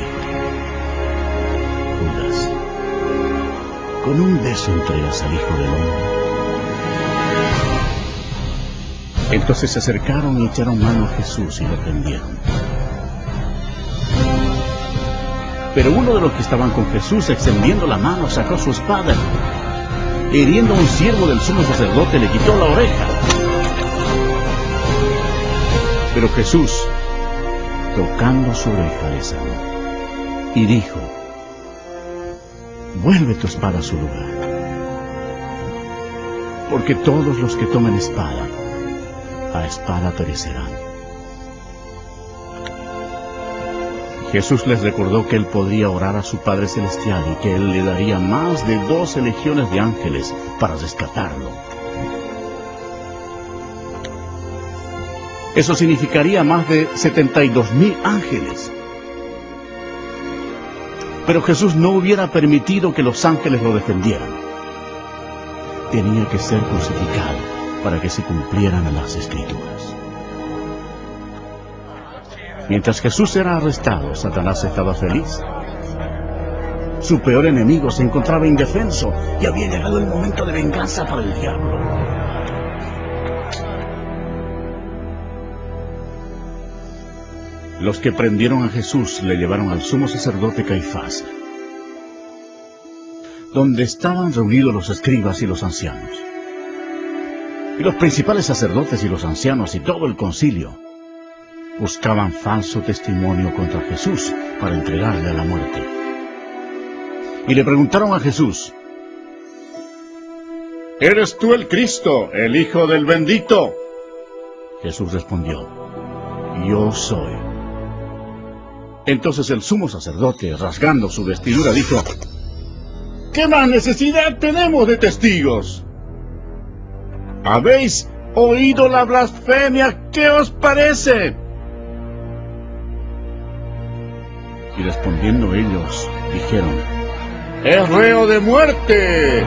Speaker 1: Judas, con un beso entregas al Hijo del Hombre. Entonces se acercaron y echaron mano a Jesús y lo prendieron. Pero uno de los que estaban con Jesús, extendiendo la mano, sacó su espada, hiriendo a un siervo del sumo sacerdote, le quitó la oreja. Pero Jesús, tocando su oreja, le sanó y dijo, vuelve tu espada a su lugar, porque todos los que tomen espada, a espada perecerán. Jesús les recordó que él podría orar a su Padre Celestial y que él le daría más de 12 legiones de ángeles para rescatarlo. Eso significaría más de 72,000 ángeles. Pero Jesús no hubiera permitido que los ángeles lo defendieran. Tenía que ser crucificado para que se cumplieran las Escrituras. Mientras Jesús era arrestado, Satanás estaba feliz. Su peor enemigo se encontraba indefenso y había llegado el momento de venganza para el diablo. Los que prendieron a Jesús le llevaron al sumo sacerdote Caifás, donde estaban reunidos los escribas y los ancianos. Y los principales sacerdotes y los ancianos y todo el concilio buscaban falso testimonio contra Jesús para entregarle a la muerte. Y le preguntaron a Jesús, ¿eres tú el Cristo, el Hijo del Bendito? Jesús respondió, yo soy. Entonces el sumo sacerdote, rasgando su vestidura, dijo, ¿qué más necesidad tenemos de testigos? ¿Habéis oído la blasfemia? ¿Qué os parece? Y respondiendo ellos, dijeron, ¡es reo de muerte!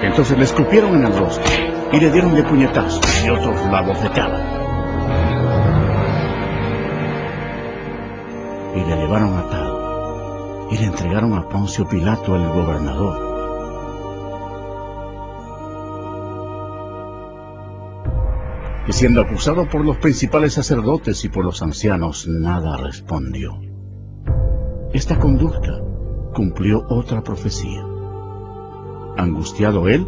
Speaker 1: Entonces le escupieron en el rostro y le dieron de puñetazos y otros la bofetaban. y le llevaron atado y le entregaron a Poncio Pilato, el gobernador. Y siendo acusado por los principales sacerdotes y por los ancianos, nada respondió. Esta conducta cumplió otra profecía. Angustiado él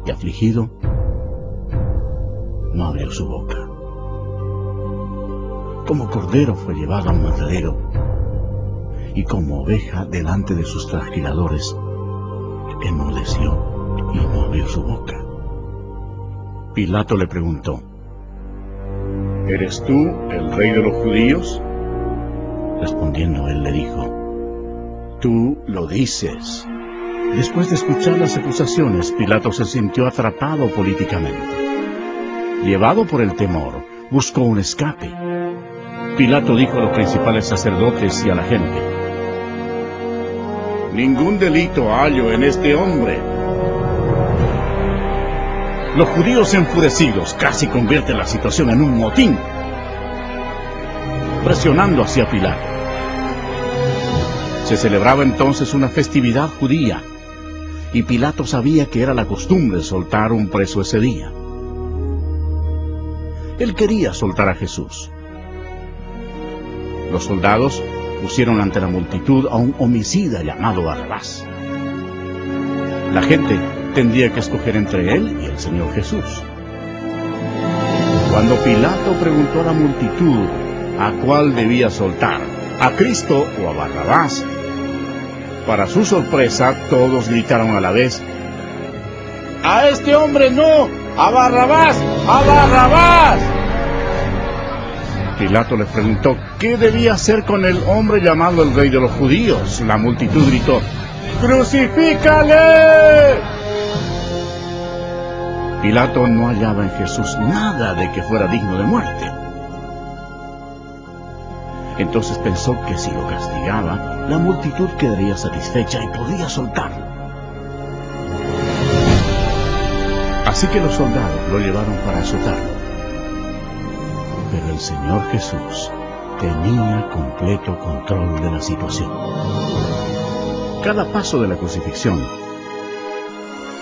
Speaker 1: y afligido, no abrió su boca. Como cordero fue llevado a un matadero, y como oveja delante de sus trasquiladores, enmudeció y no abrió su boca. Pilato le preguntó: ¿Eres tú el rey de los judíos? Respondiendo él le dijo: Tú lo dices. Después de escuchar las acusaciones, Pilato se sintió atrapado políticamente. Llevado por el temor, buscó un escape. Pilato dijo a los principales sacerdotes y a la gente: Ningún delito hallo en este hombre. Los judíos enfurecidos casi convierten la situación en un motín, presionando hacia Pilato. Se celebraba entonces una festividad judía, y Pilato sabía que era la costumbre soltar un preso ese día. Él quería soltar a Jesús. Los soldados pusieron ante la multitud a un homicida llamado Barrabás. La gente tendría que escoger entre él y el Señor Jesús. Cuando Pilato preguntó a la multitud a cuál debía soltar, a Cristo o a Barrabás, para su sorpresa todos gritaron a la vez: ¡A este hombre no! ¡A Barrabás! ¡A Barrabás! Pilato les preguntó qué debía hacer con el hombre llamado el Rey de los Judíos. La multitud gritó: ¡Crucifícale! Pilato no hallaba en Jesús nada de que fuera digno de muerte. Entonces pensó que si lo castigaba, la multitud quedaría satisfecha y podría soltarlo. Así que los soldados lo llevaron para azotarlo. Pero el Señor Jesús tenía completo control de la situación. Cada paso de la crucifixión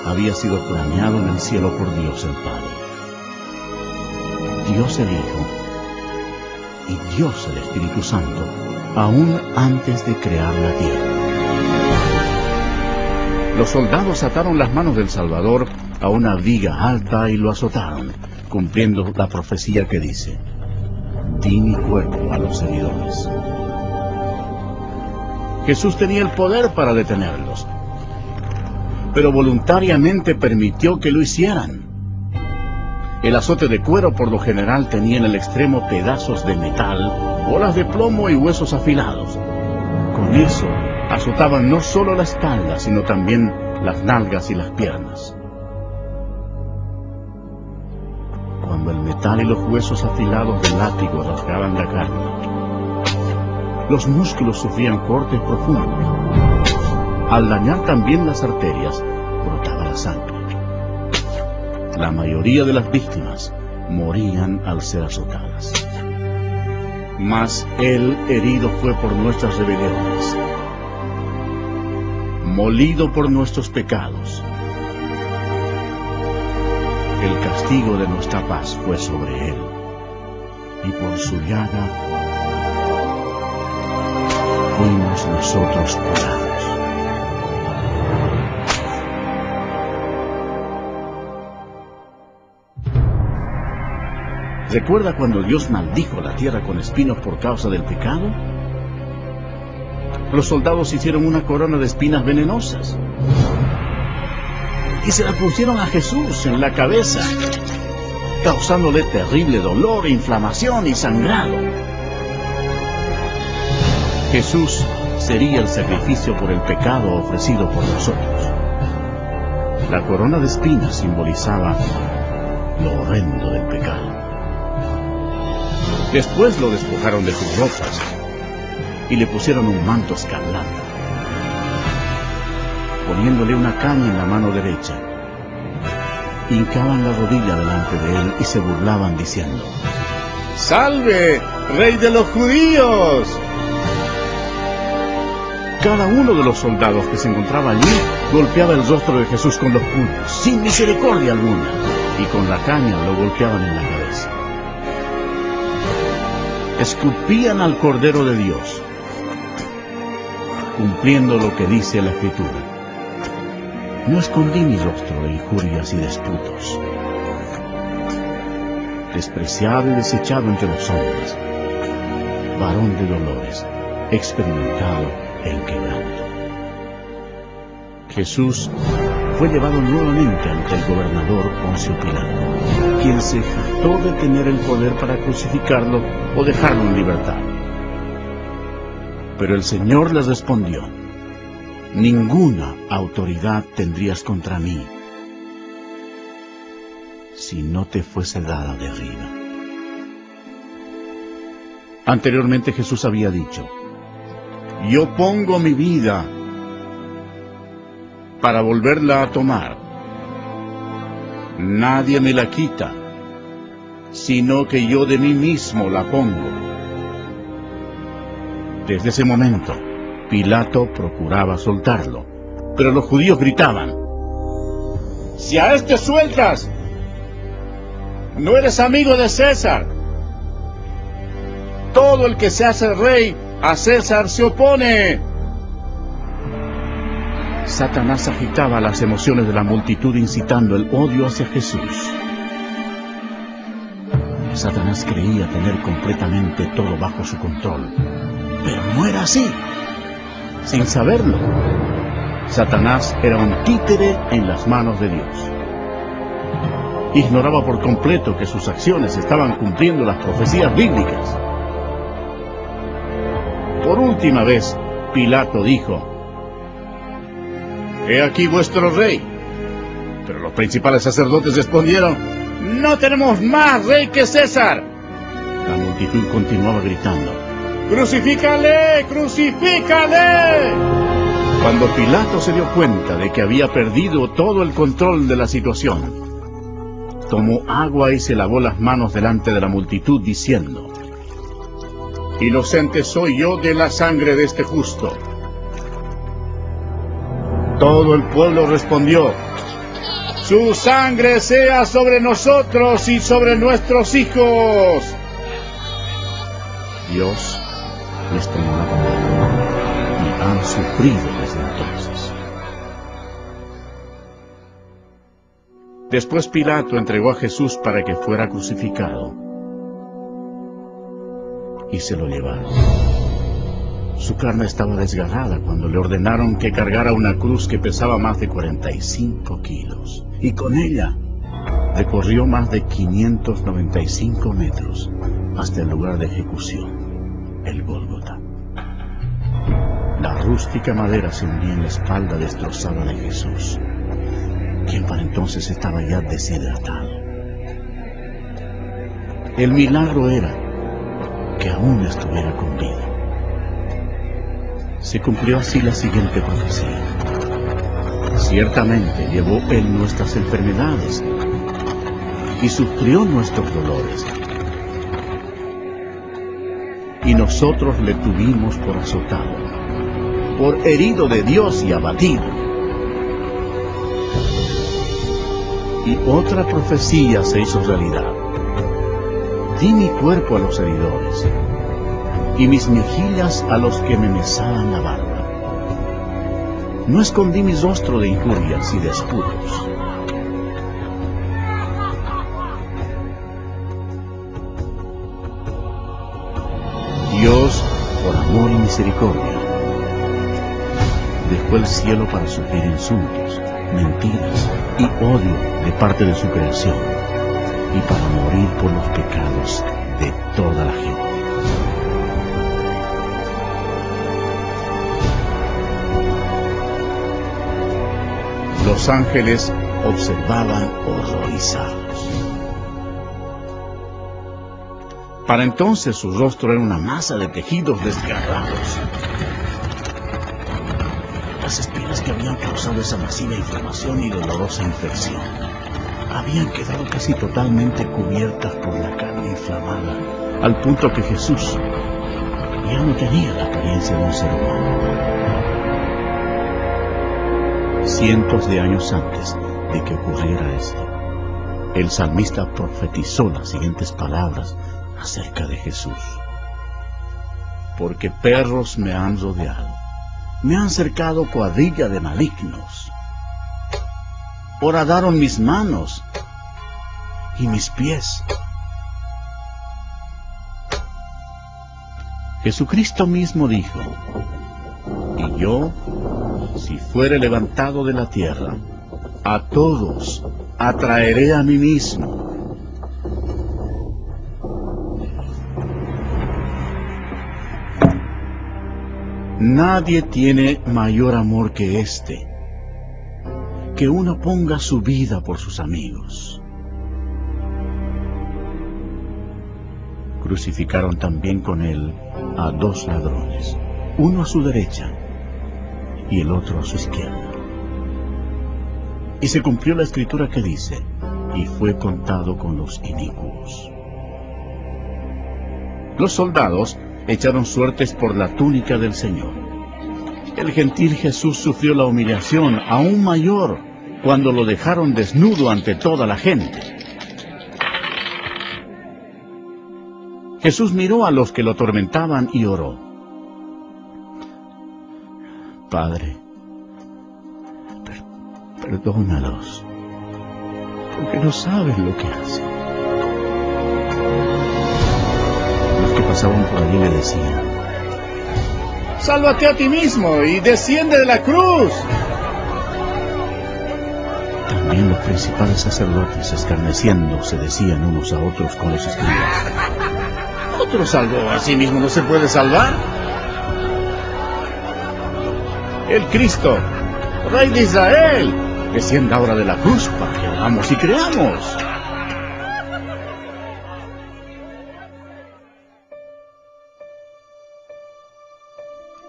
Speaker 1: había sido planeado en el cielo por Dios el Padre, Dios el Hijo y Dios el Espíritu Santo, aún antes de crear la tierra. Los soldados ataron las manos del Salvador a una viga alta y lo azotaron, cumpliendo la profecía que dice: Di mi cuerpo a los seguidores. Jesús tenía el poder para detenerlos, pero voluntariamente permitió que lo hicieran. El azote de cuero por lo general tenía en el extremo pedazos de metal, bolas de plomo y huesos afilados. Con eso azotaban no solo la espalda, sino también las nalgas y las piernas. Cuando el metal y los huesos afilados del látigo rasgaban la carne, los músculos sufrían cortes profundos. Al dañar también las arterias, brotaba la sangre. La mayoría de las víctimas morían al ser azotadas. Mas Él herido fue por nuestras rebeliones, molido por nuestros pecados. El castigo de nuestra paz fue sobre Él, y por su llaga fuimos nosotros curados. ¿Recuerda cuando Dios maldijo la tierra con espinos por causa del pecado? Los soldados hicieron una corona de espinas venenosas y se la pusieron a Jesús en la cabeza, causándole terrible dolor, inflamación y sangrado. Jesús sería el sacrificio por el pecado ofrecido por nosotros. La corona de espinas simbolizaba lo horrendo del pecado. Después lo despojaron de sus ropas y le pusieron un manto escarlata, poniéndole una caña en la mano derecha. Hincaban la rodilla delante de él y se burlaban diciendo: ¡Salve, Rey de los Judíos! cada uno de los soldados que se encontraba allí golpeaba el rostro de Jesús con los puños, sin misericordia alguna, y con la caña lo golpeaban en la cabeza. Escupían al Cordero de Dios, cumpliendo lo que dice la Escritura. No escondí mi rostro de injurias y disputos. Despreciado y desechado entre los hombres, varón de dolores, experimentado en quebranto. Jesús fue llevado nuevamente ante el gobernador Poncio Pilato, quien se jactó de tener el poder para crucificarlo o dejarlo en libertad. Pero el Señor les respondió: ninguna autoridad tendrías contra mí si no te fuese dada de arriba. Anteriormente Jesús había dicho: yo pongo mi vida para volverla a tomar. Nadie me la quita, sino que yo de mí mismo la pongo. Desde ese momento, Pilato procuraba soltarlo, pero los judíos gritaban: si a este sueltas, no eres amigo de César. Todo el que se hace rey, a César se opone. Satanás agitaba las emociones de la multitud, incitando el odio hacia Jesús. Satanás creía tener completamente todo bajo su control, pero no era así. Sin saberlo, Satanás era un títere en las manos de Dios. Ignoraba por completo que sus acciones estaban cumpliendo las profecías bíblicas. Por última vez, Pilato dijo: he aquí vuestro rey. Pero los principales sacerdotes respondieron: no tenemos más rey que César. La multitud continuaba gritando: ¡crucifícale! ¡Crucifícale! Cuando Pilato se dio cuenta de que había perdido todo el control de la situación, tomó agua y se lavó las manos delante de la multitud, diciendo: inocente soy yo de la sangre de este justo. Todo el pueblo respondió: su sangre sea sobre nosotros y sobre nuestros hijos. Dios les tomó la palabra y han sufrido desde entonces. Después Pilato entregó a Jesús para que fuera crucificado, y se lo llevaron. Su carne estaba desgarrada cuando le ordenaron que cargara una cruz que pesaba más de 45 kilos, y con ella recorrió más de 595 metros hasta el lugar de ejecución, el Gólgota. La rústica madera se hundía en la espalda destrozada de Jesús, quien para entonces estaba ya deshidratado. El milagro era que aún estuviera con vida. Se cumplió así la siguiente profecía: ciertamente llevó él nuestras enfermedades y sufrió nuestros dolores, y nosotros le tuvimos por azotado, por herido de Dios y abatido. Y otra profecía se hizo realidad: di mi cuerpo a los heridores, y mis mejillas a los que me mesaban la barba. No escondí mi rostro de injurias y disputos. Dios, por amor y misericordia, dejó el cielo para sufrir insultos, mentiras y odio de parte de su creación, y para morir por los pecados de toda la gente. Los ángeles observaban horrorizados. Para entonces su rostro era una masa de tejidos desgarrados. Las espinas que habían causado esa masiva inflamación y dolorosa infección habían quedado casi totalmente cubiertas por la carne inflamada, al punto que Jesús ya no tenía la apariencia de un ser humano. cientos de años antes de que ocurriera esto. El salmista profetizó las siguientes palabras acerca de Jesús. Porque perros me han rodeado, me han cercado cuadrilla de malignos. Horadaron mis manos y mis pies. Jesucristo mismo dijo: y yo, si fuere levantado de la tierra, a todos atraeré a mí mismo. Nadie tiene mayor amor que este, que uno ponga su vida por sus amigos. Crucificaron también con él a 2 ladrones, uno a su derecha y el otro a su izquierda. Y se cumplió la escritura que dice: y fue contado con los inicuos. Los soldados echaron suertes por la túnica del Señor. El gentil Jesús sufrió la humillación aún mayor cuando lo dejaron desnudo ante toda la gente. Jesús miró a los que lo atormentaban y oró: Padre, perdónalos, porque no saben lo que hacen. Los que pasaban por allí le decían: ¡sálvate a ti mismo y desciende de la cruz! También los principales sacerdotes, escarneciendo, se decían unos a otros con los escribas: ¿otro salvó a sí mismo no se puede salvar? El Cristo, Rey de Israel, descienda ahora de la cruz para que hagamos y creamos.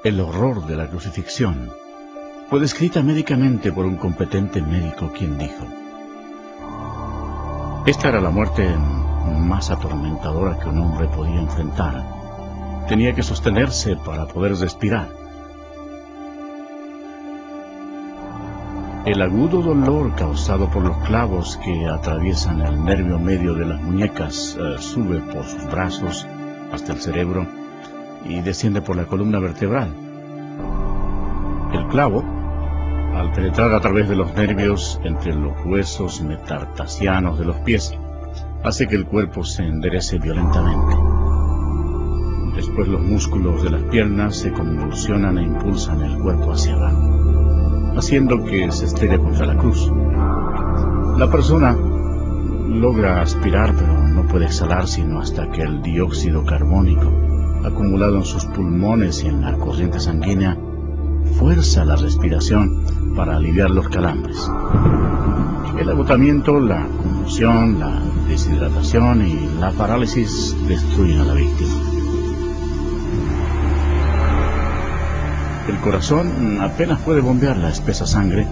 Speaker 1: El horror de la crucifixión fue descrita médicamente por un competente médico, quien dijo: esta era la muerte más atormentadora que un hombre podía enfrentar. Tenía que sostenerse para poder respirar. El agudo dolor causado por los clavos que atraviesan el nervio medio de las muñecas sube por sus brazos hasta el cerebro y desciende por la columna vertebral. El clavo, al penetrar a través de los nervios entre los huesos metatarsianos de los pies, hace que el cuerpo se enderece violentamente. Después los músculos de las piernas se convulsionan e impulsan el cuerpo hacia abajo, haciendo que se estrelle contra la cruz. La persona logra aspirar, pero no puede exhalar sino hasta que el dióxido carbónico, acumulado en sus pulmones y en la corriente sanguínea, fuerza la respiración para aliviar los calambres. El agotamiento, la conmoción, la deshidratación y la parálisis destruyen a la víctima. El corazón apenas puede bombear la espesa sangre,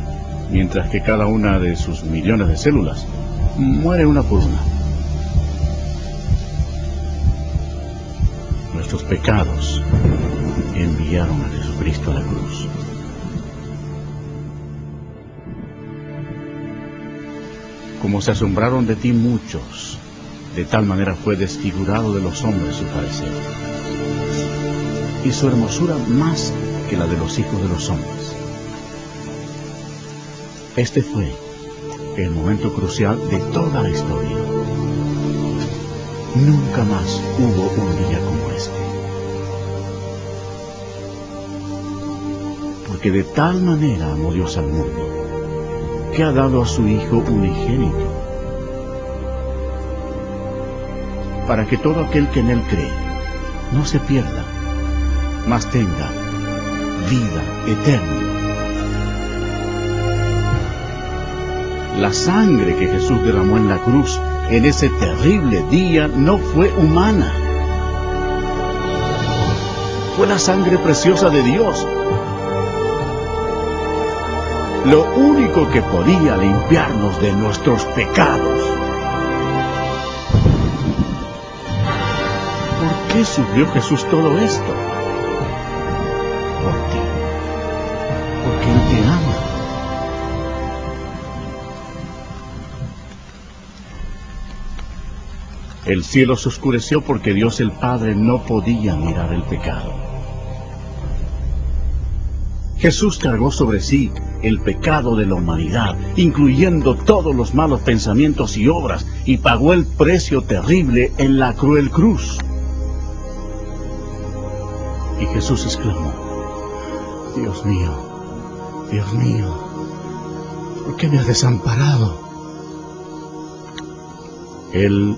Speaker 1: mientras que cada una de sus millones de células muere una por una. Nuestros pecados enviaron a Jesucristo a la cruz. Como se asombraron de ti muchos, de tal manera fue desfigurado de los hombres su parecer, y su hermosura más que la de los hijos de los hombres. Este fue el momento crucial de toda la historia. Nunca más hubo un día como este. Porque de tal manera amó Dios al mundo, que ha dado a su Hijo unigénito, para que todo aquel que en Él cree no se pierda, mas tenga vida eterna. La sangre que Jesús derramó en la cruz en ese terrible día no fue humana. Fue la sangre preciosa de Dios. Lo único que podía limpiarnos de nuestros pecados. ¿Por qué sufrió Jesús todo esto? Por ti. Porque Él te ama el cielo se oscureció porque Dios el Padre no podía mirar el pecado. Jesús cargó sobre sí el pecado de la humanidad, incluyendo todos los malos pensamientos y obras, y pagó el precio terrible en la cruel cruz. Y Jesús exclamó: Dios mío, ¿por qué me has desamparado? Él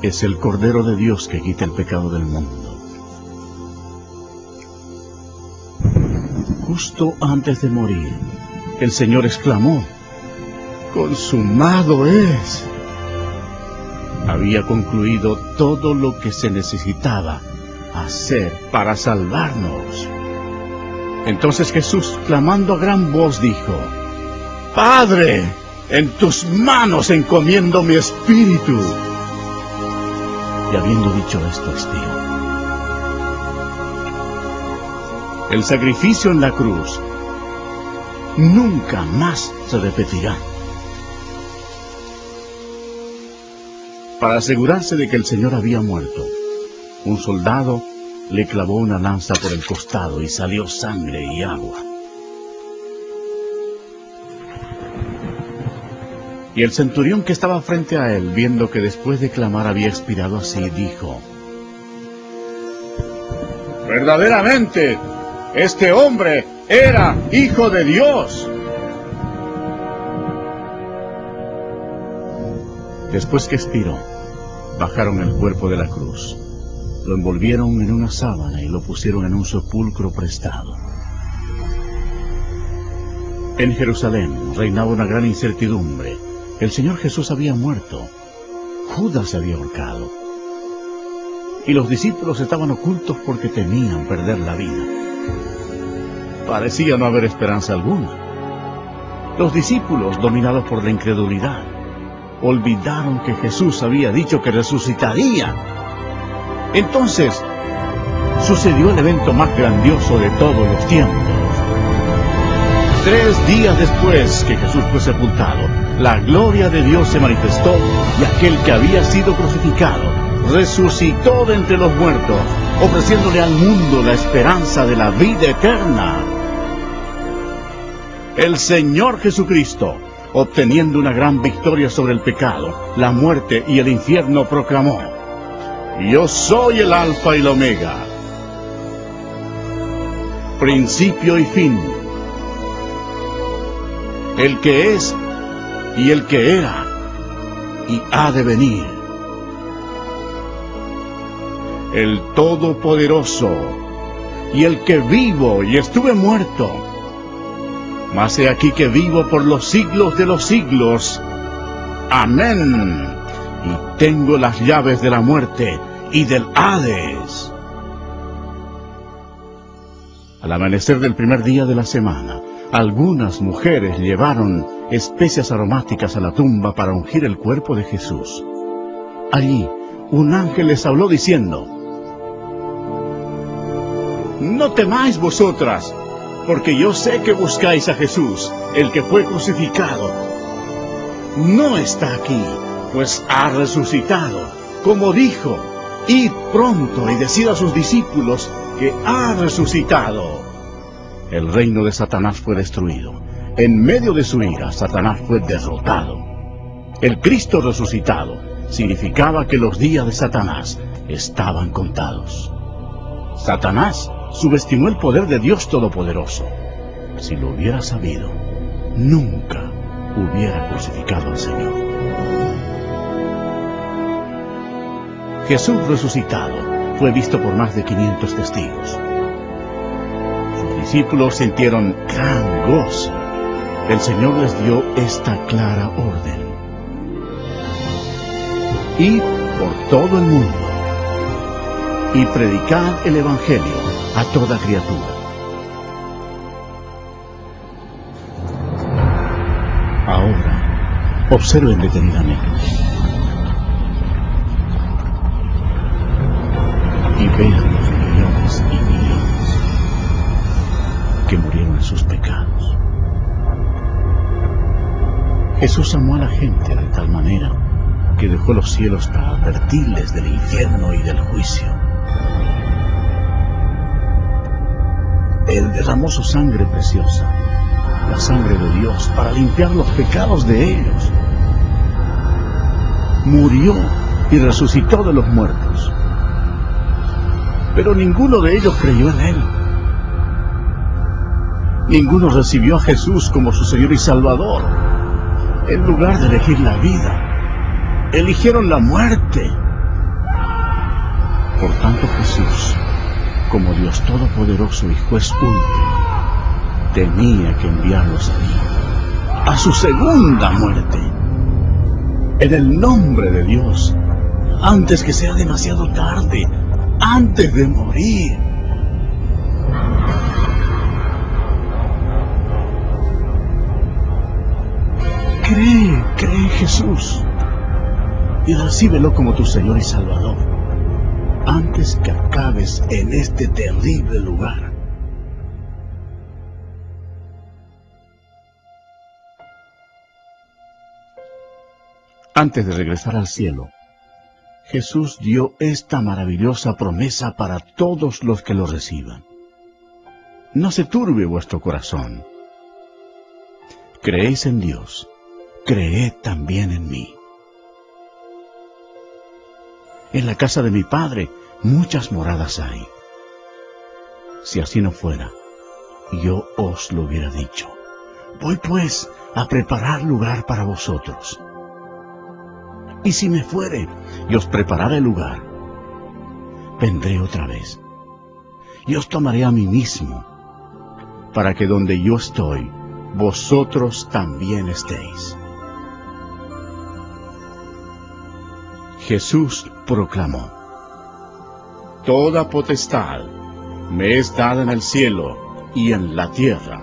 Speaker 1: es el Cordero de Dios que quita el pecado del mundo. Justo antes de morir, el Señor exclamó: ¡consumado es! Había concluido todo lo que se necesitaba hacer para salvarnos. Entonces Jesús, clamando a gran voz, dijo: Padre, en tus manos encomiendo mi espíritu. Y habiendo dicho esto, expiró. El sacrificio en la cruz nunca más se repetirá. Para asegurarse de que el Señor había muerto, un soldado le clavó una lanza por el costado y salió sangre y agua. Y el centurión que estaba frente a él, viendo que después de clamar había expirado así, dijo: verdaderamente, este hombre era Hijo de Dios. Después que expiró, bajaron el cuerpo de la cruz, lo envolvieron en una sábana y lo pusieron en un sepulcro prestado. En Jerusalén reinaba una gran incertidumbre. El Señor Jesús había muerto. Judas se había ahorcado. Y los discípulos estaban ocultos porque temían perder la vida. Parecía no haber esperanza alguna. Los discípulos, dominados por la incredulidad, olvidaron que Jesús había dicho que resucitaría. Entonces, sucedió el evento más grandioso de todos los tiempos. 3 días después que Jesús fue sepultado, la gloria de Dios se manifestó y aquel que había sido crucificado resucitó de entre los muertos, ofreciéndole al mundo la esperanza de la vida eterna. El Señor Jesucristo, obteniendo una gran victoria sobre el pecado, la muerte y el infierno, proclamó: Yo soy el Alfa y el Omega, principio y fin, el que es y el que era y ha de venir, el Todopoderoso y el que vivo y estuve muerto, mas he aquí que vivo por los siglos de los siglos. Amén. Y tengo las llaves de la muerte y del Hades. Al amanecer del primer día de la semana, algunas mujeres llevaron especias aromáticas a la tumba para ungir el cuerpo de Jesús. Allí, un ángel les habló diciendo: No temáis vosotras, porque yo sé que buscáis a Jesús, el que fue crucificado. No está aquí, pues ha resucitado, como dijo. Id pronto y decid a sus discípulos que ha resucitado. El reino de Satanás fue destruido. En medio de su ira, Satanás fue derrotado. El Cristo resucitado significaba que los días de Satanás estaban contados. Satanás subestimó el poder de Dios Todopoderoso. Si lo hubiera sabido, nunca hubiera crucificado al Señor. Jesús resucitado fue visto por más de 500 testigos. Sus discípulos sintieron gran gozo. El Señor les dio esta clara orden: Id por todo el mundo y predicad el Evangelio a toda criatura. Ahora, observen detenidamente y vean los millones y millones que murieron en sus pecados. Jesús amó a la gente de tal manera que dejó los cielos para advertirles del infierno y del juicio. Él derramó su sangre preciosa, la sangre de Dios, para limpiar los pecados de ellos. Murió y resucitó de los muertos. Pero ninguno de ellos creyó en Él. Ninguno recibió a Jesús como su Señor y Salvador. En lugar de elegir la vida, eligieron la muerte. Por tanto, Jesús, como Dios Todopoderoso y Juez último, tenía que enviarlos a su segunda muerte, en el nombre de Dios, antes que sea demasiado tarde, antes de morir. Cree en Jesús y recíbelo como tu Señor y Salvador, antes que acabes en este terrible lugar. Antes de regresar al cielo, Jesús dio esta maravillosa promesa para todos los que lo reciban. No se turbe vuestro corazón. Creéis en Dios, creed también en mí. En la casa de mi Padre muchas moradas hay. Si así no fuera, yo os lo hubiera dicho. Voy pues a preparar lugar para vosotros. Y si me fuere y os preparare lugar, vendré otra vez y os tomaré a mí mismo, para que donde yo estoy, vosotros también estéis. Jesús proclamó: Toda potestad me es dada en el cielo y en la tierra.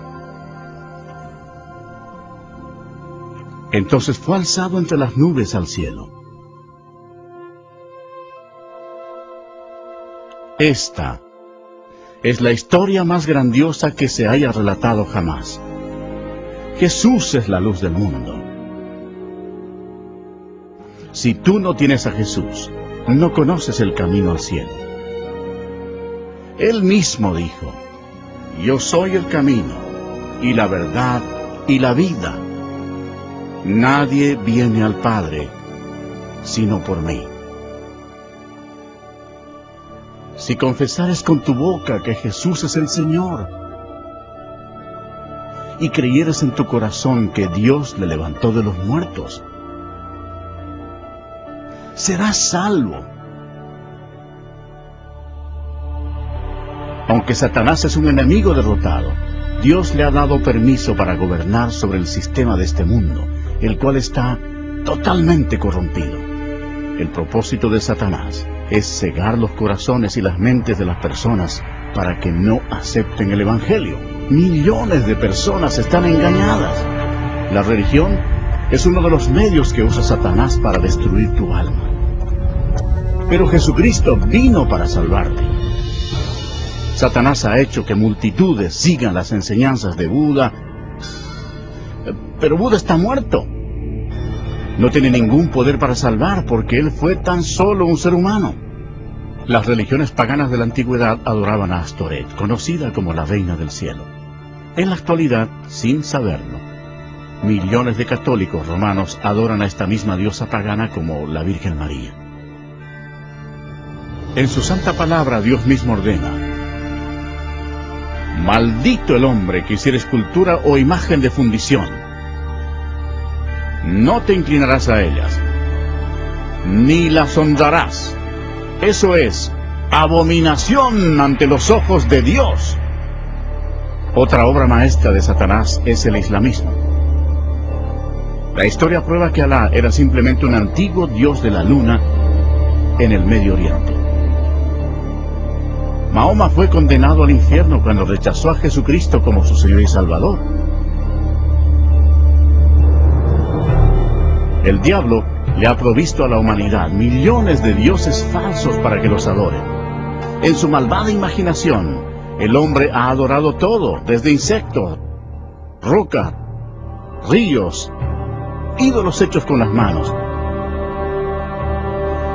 Speaker 1: Entonces fue alzado entre las nubes al cielo. Esta es la historia más grandiosa que se haya relatado jamás. Jesús es la luz del mundo. Si tú no tienes a Jesús, no conoces el camino al cielo. Él mismo dijo: Yo soy el camino, y la verdad, y la vida. Nadie viene al Padre, sino por mí. Si confesares con tu boca que Jesús es el Señor, y creyeres en tu corazón que Dios le levantó de los muertos, serás salvo. Aunque Satanás es un enemigo derrotado, Dios le ha dado permiso para gobernar sobre el sistema de este mundo, el cual está totalmente corrompido. El propósito de Satanás es cegar los corazones y las mentes de las personas para que no acepten el Evangelio. Millones de personas están engañadas. La religión es uno de los medios que usa Satanás para destruir tu alma. Pero Jesucristo vino para salvarte. Satanás ha hecho que multitudes sigan las enseñanzas de Buda, pero Buda está muerto. No tiene ningún poder para salvar porque él fue tan solo un ser humano. Las religiones paganas de la antigüedad adoraban a Astoret, conocida como la reina del cielo. En la actualidad, sin saberlo, millones de católicos romanos adoran a esta misma diosa pagana como la Virgen María. En su santa palabra Dios mismo ordena: Maldito el hombre que hiciera escultura o imagen de fundición. No te inclinarás a ellas, ni las honrarás. Eso es abominación ante los ojos de Dios. Otra obra maestra de Satanás es el islamismo. La historia prueba que Alá era simplemente un antiguo dios de la luna en el Medio Oriente. Mahoma fue condenado al infierno cuando rechazó a Jesucristo como su Señor y Salvador. El diablo le ha provisto a la humanidad millones de dioses falsos para que los adoren. En su malvada imaginación, el hombre ha adorado todo, desde insectos, rocas, ríos, ídolos hechos con las manos.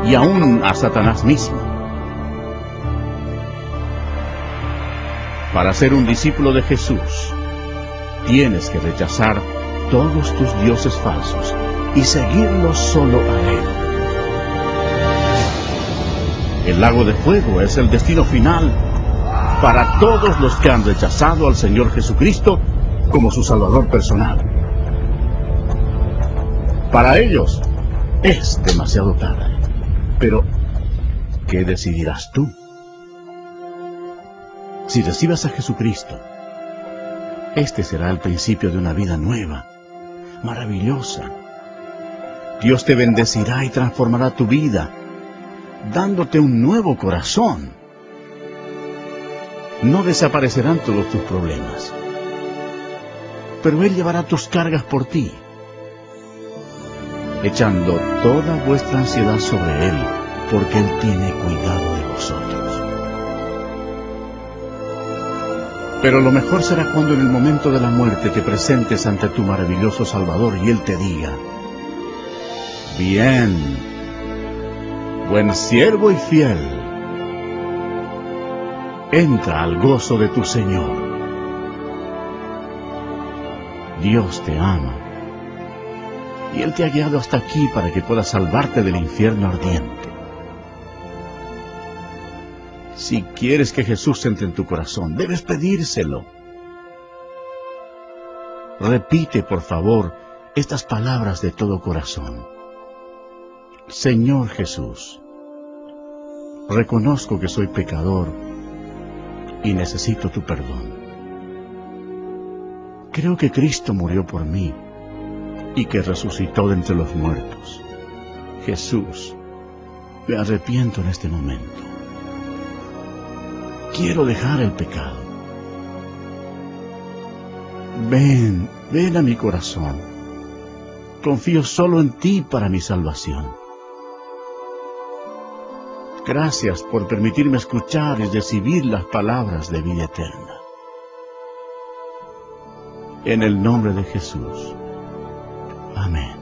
Speaker 1: y aún a Satanás mismo. Para ser un discípulo de Jesús, tienes que rechazar todos tus dioses falsos y seguirlos solo a Él. El lago de fuego es el destino final para todos los que han rechazado al Señor Jesucristo como su Salvador personal. Para ellos es demasiado tarde. Pero, ¿qué decidirás tú? Si recibes a Jesucristo, este será el principio de una vida nueva, maravillosa. Dios te bendecirá y transformará tu vida, dándote un nuevo corazón. No desaparecerán todos tus problemas, pero Él llevará tus cargas por ti, echando toda vuestra ansiedad sobre Él, porque Él tiene cuidado de vosotros. Pero lo mejor será cuando en el momento de la muerte te presentes ante tu maravilloso Salvador y Él te diga: bien, buen siervo y fiel, entra al gozo de tu Señor. Dios te ama, y Él te ha guiado hasta aquí para que puedas salvarte del infierno ardiente. Si quieres que Jesús entre en tu corazón, debes pedírselo. Repite, por favor, estas palabras de todo corazón. Señor Jesús, reconozco que soy pecador y necesito tu perdón. Creo que Cristo murió por mí y que resucitó de entre los muertos. Jesús, me arrepiento en este momento. Quiero dejar el pecado. Ven a mi corazón. Confío solo en ti para mi salvación. Gracias por permitirme escuchar y recibir las palabras de vida eterna. En el nombre de Jesús. Amén.